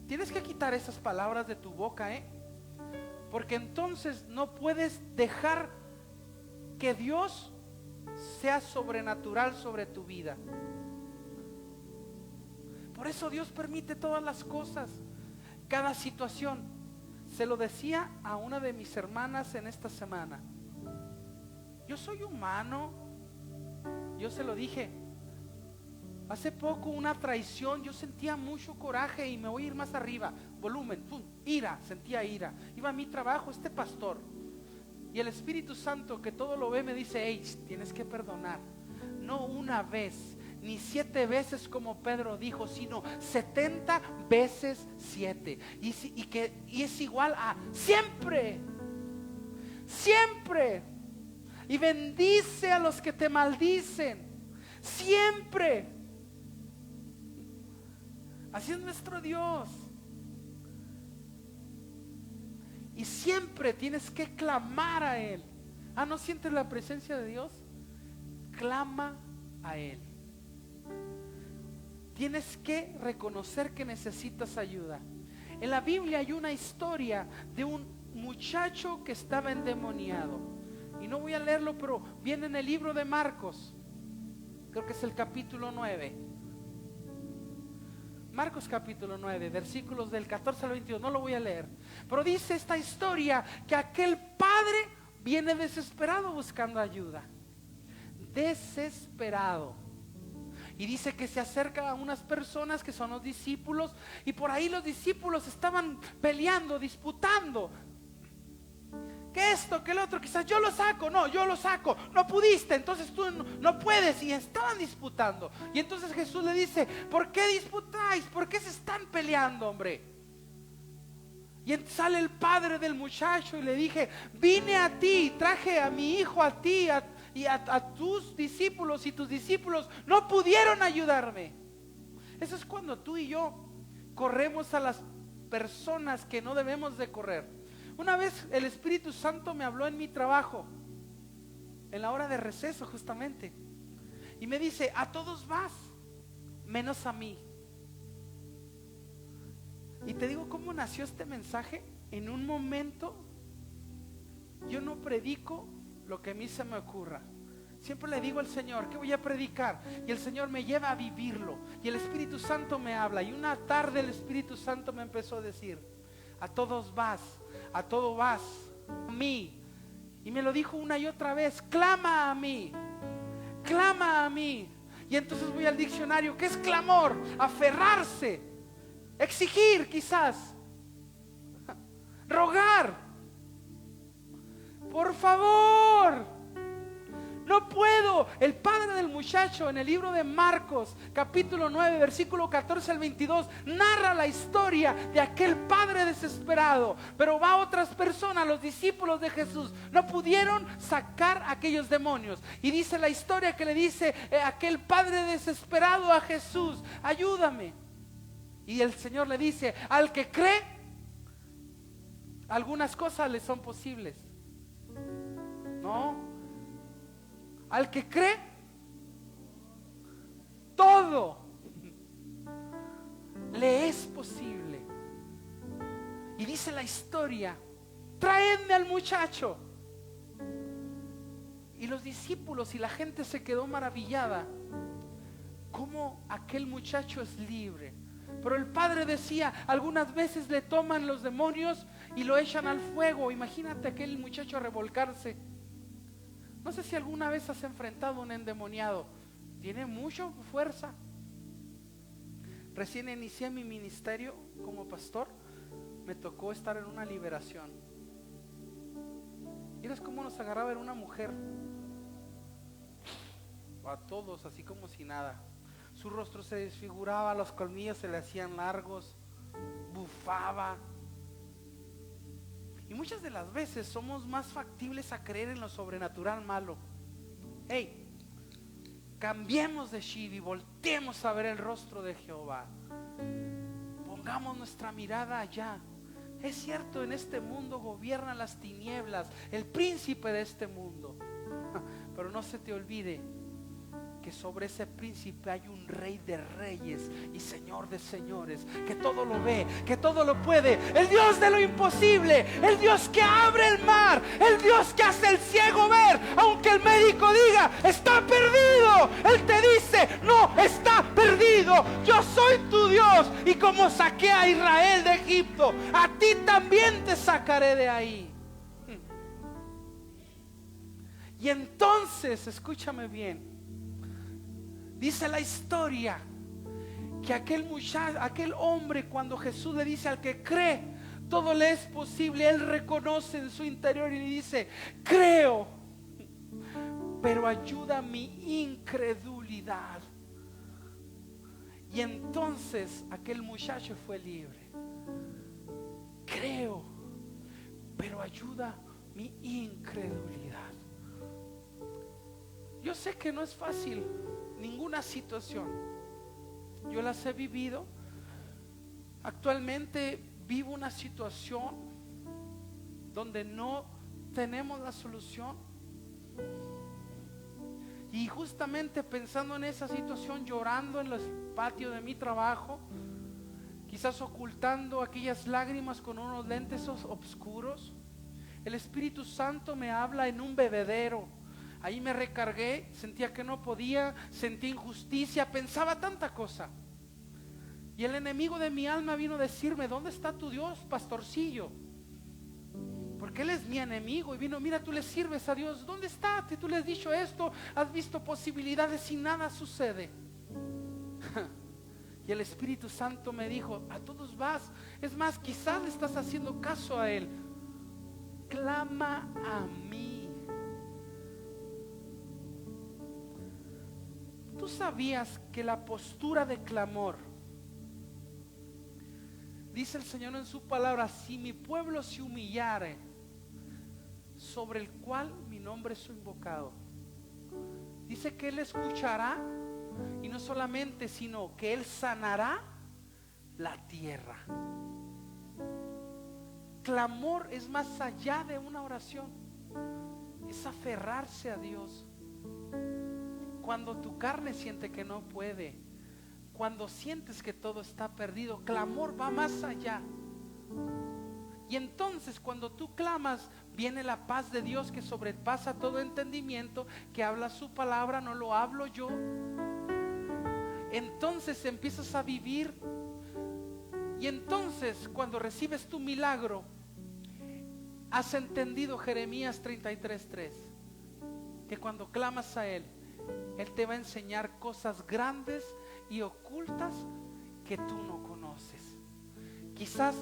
[SPEAKER 1] Tienes que quitar esas palabras de tu boca, porque entonces no puedes dejar que Dios sea sobrenatural sobre tu vida. Por eso Dios permite todas las cosas, cada situación. Se lo decía a una de mis hermanas en esta semana. Yo soy humano. Yo se lo dije. Hace poco una traición, yo sentía mucho coraje y me voy a ir más arriba. Volumen, pum, ira, sentía ira. Iba a mi trabajo este pastor y el Espíritu Santo, que todo lo ve, me dice: hey, tienes que perdonar. No una vez, ni 7 veces como Pedro dijo, sino 70 veces 7. Y es igual a siempre. Siempre. Y bendice a los que te maldicen. Siempre. Así es nuestro Dios. Y siempre tienes que clamar a Él. ¿No sientes la presencia de Dios? Clama a Él. Tienes que reconocer que necesitas ayuda. En la Biblia hay una historia de un muchacho que estaba endemoniado. Y no voy a leerlo, pero viene en el libro de Marcos. Creo que es el capítulo 9. Marcos capítulo 9, versículos del 14 al 22. No lo voy a leer, pero dice esta historia que aquel padre viene desesperado buscando ayuda. Desesperado. Y dice que se acerca a unas personas que son los discípulos, y por ahí los discípulos estaban peleando, disputando. Que esto, que el otro, quizás yo lo saco, no, yo lo saco, no pudiste, entonces tú no puedes. Y estaban disputando. Y entonces Jesús le dice: ¿por qué disputáis? ¿Por qué se están peleando, hombre? Y sale el padre del muchacho y le dije: vine a ti, traje a mi hijo a ti y a tus discípulos, y tus discípulos no pudieron ayudarme. Eso es cuando tú y yo corremos a las personas que no debemos de correr. Una vez el Espíritu Santo me habló en mi trabajo, en la hora de receso justamente, y me dice: a todos vas, menos a mí. Y te digo cómo nació este mensaje. En un momento yo no predico lo que a mí se me ocurra. Siempre le digo al Señor: ¿qué voy a predicar? Y el Señor me lleva a vivirlo, y el Espíritu Santo me habla. Y una tarde el Espíritu Santo me empezó a decir: a todos vas, a todo vas, a mí. Y me lo dijo una y otra vez: clama a mí, clama a mí. Y entonces voy al diccionario. ¿Qué es clamor? Aferrarse, exigir, quizás rogar. Por favor, no puedo. El padre del muchacho en el libro de Marcos, capítulo 9, versículo 14 al 22, narra la historia de aquel padre desesperado. Pero va a otras personas, los discípulos de Jesús, no pudieron sacar aquellos demonios. Y dice la historia que le dice aquel padre desesperado a Jesús: ayúdame. Y el Señor le dice: al que cree, algunas cosas le son posibles. No, al que cree, todo le es posible. Y dice la historia: traedme al muchacho. Y los discípulos y la gente se quedó maravillada. ¿Cómo aquel muchacho es libre? Pero el padre decía: algunas veces le toman los demonios y lo echan al fuego. Imagínate aquel muchacho revolcarse. No sé si alguna vez has enfrentado a un endemoniado. Tiene mucha fuerza. Recién inicié mi ministerio como pastor. Me tocó estar en una liberación. Miras cómo nos agarraba en una mujer. A todos, así como si nada. Su rostro se desfiguraba, los colmillos se le hacían largos, bufaba. Y muchas de las veces somos más factibles a creer en lo sobrenatural malo. Hey, cambiemos de chip y volteemos a ver el rostro de Jehová. Pongamos nuestra mirada allá. Es cierto, en este mundo gobiernan las tinieblas, el príncipe de este mundo. Pero no se te olvide que sobre ese príncipe hay un rey de reyes y señor de señores, que todo lo ve, que todo lo puede, el Dios de lo imposible, el Dios que abre el mar, el Dios que hace el ciego ver, aunque el médico diga está perdido, Él te dice no está perdido, yo soy tu Dios, y como saqué a Israel de Egipto, a ti también te sacaré de ahí. Y entonces, escúchame bien, dice la historia que aquel muchacho, aquel hombre, cuando Jesús le dice: al que cree, todo le es posible, él reconoce en su interior y le dice: creo, pero ayuda mi incredulidad. Y entonces aquel muchacho fue libre. Creo, pero ayuda mi incredulidad. Yo sé que no es fácil ninguna situación. Yo las he vivido. Actualmente vivo una situación donde no tenemos la solución. Y justamente pensando en esa situación, llorando en los patios de mi trabajo, quizás ocultando aquellas lágrimas con unos lentes oscuros, el Espíritu Santo me habla en un bebedero. Ahí me recargué, sentía que no podía, sentí injusticia, pensaba tanta cosa. Y el enemigo de mi alma vino a decirme: ¿dónde está tu Dios, pastorcillo? Porque él es mi enemigo. Y vino: mira, tú le sirves a Dios, ¿dónde está? Si tú le has dicho esto, has visto posibilidades y nada sucede. Y el Espíritu Santo me dijo: a todos vas. Es más, quizás le estás haciendo caso a él. Clama a mí. ¿Tú sabías que la postura de clamor, dice el Señor en su palabra: si mi pueblo se humillare, sobre el cual mi nombre es invocado, dice que Él escuchará, y no solamente, sino que Él sanará la tierra? Clamor es más allá de una oración, es aferrarse a Dios. Cuando tu carne siente que no puede, cuando sientes que todo está perdido, clamor va más allá. Y entonces cuando tú clamas, viene la paz de Dios que sobrepasa todo entendimiento, que habla su palabra, no lo hablo yo. Entonces empiezas a vivir. Y entonces cuando recibes tu milagro, has entendido Jeremías 33:3, que cuando clamas a Él, Él te va a enseñar cosas grandes y ocultas que tú no conoces. Quizás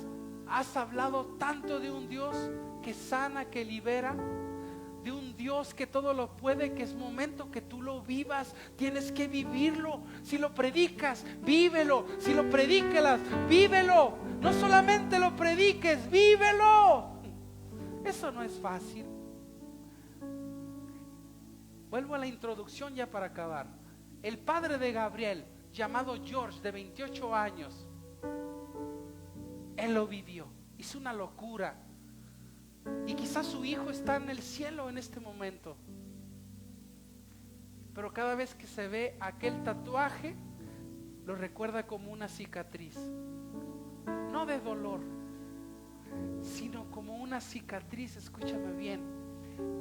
[SPEAKER 1] has hablado tanto de un Dios que sana, que libera, de un Dios que todo lo puede, que es momento que tú lo vivas. Tienes que vivirlo. Si lo predicas, vívelo. Si lo predicas, vívelo. No solamente lo prediques, vívelo. Eso no es fácil. Vuelvo a la introducción ya para acabar. El padre de Gabriel, llamado George, de 28 años, él lo vivió. Hizo una locura. Y quizás su hijo está en el cielo en este momento. Pero cada vez que se ve aquel tatuaje, lo recuerda como una cicatriz. No de dolor, sino como una cicatriz, escúchame bien,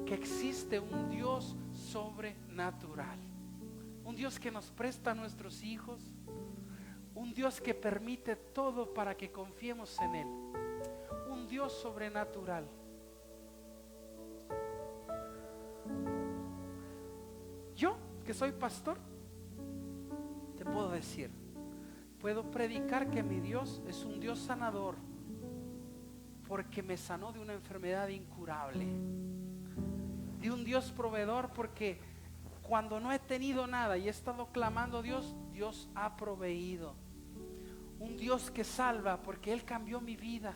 [SPEAKER 1] que existe un Dios sobrenatural. Un Dios que nos presta a nuestros hijos. Un Dios que permite todo para que confiemos en Él. Un Dios sobrenatural. Yo, que soy pastor, te puedo decir, puedo predicar que mi Dios es un Dios sanador, porque me sanó de una enfermedad incurable. De un Dios proveedor, porque cuando no he tenido nada y he estado clamando a Dios, Dios ha proveído. Un Dios que salva, porque Él cambió mi vida.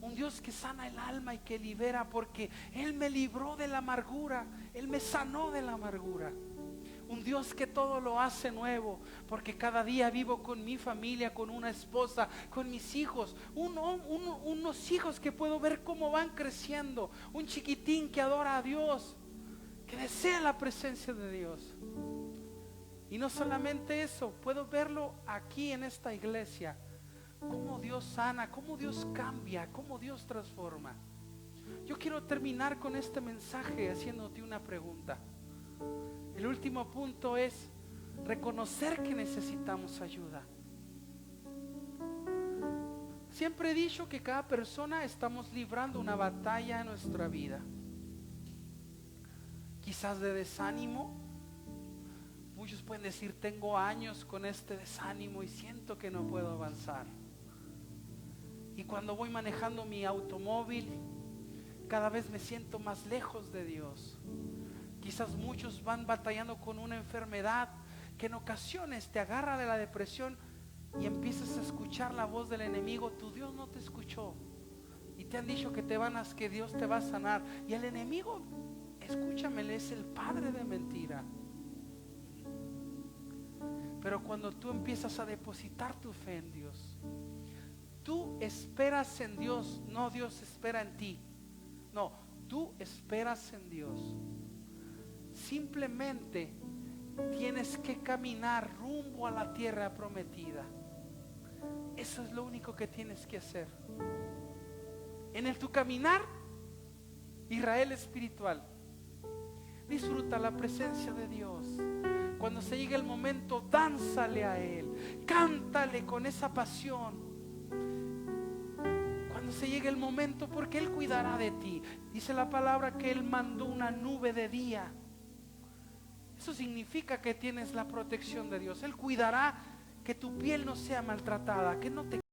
[SPEAKER 1] Un Dios que sana el alma y que libera, porque Él me libró de la amargura. Él me sanó de la amargura. Un Dios que todo lo hace nuevo, porque cada día vivo con mi familia, con una esposa, con mis hijos. Unos hijos que puedo ver cómo van creciendo. Un chiquitín que adora a Dios, que desea la presencia de Dios. Y no solamente eso, puedo verlo aquí en esta iglesia. Cómo Dios sana, cómo Dios cambia, cómo Dios transforma. Yo quiero terminar con este mensaje haciéndote una pregunta. El último punto es reconocer que necesitamos ayuda. Siempre he dicho que cada persona estamos librando una batalla en nuestra vida. Quizás de desánimo. Muchos pueden decir, tengo años con este desánimo y siento que no puedo avanzar. Y cuando voy manejando mi automóvil, cada vez me siento más lejos de Dios. Quizás muchos van batallando con una enfermedad que en ocasiones te agarra de la depresión y empiezas a escuchar la voz del enemigo. Tu Dios no te escuchó y te han dicho que que Dios te va a sanar. Y el enemigo, escúchame, él es el padre de mentira. Pero cuando tú empiezas a depositar tu fe en Dios, tú esperas en Dios, no Dios espera en ti. No, tú esperas en Dios. Simplemente tienes que caminar rumbo a la tierra prometida. Eso es lo único que tienes que hacer. En tu caminar, Israel espiritual, disfruta la presencia de Dios. Cuando se llegue el momento, dánzale a Él, cántale con esa pasión. Cuando se llegue el momento, porque Él cuidará de ti. Dice la palabra que Él mandó una nube de día. Eso significa que tienes la protección de Dios. Él cuidará que tu piel no sea maltratada, que no te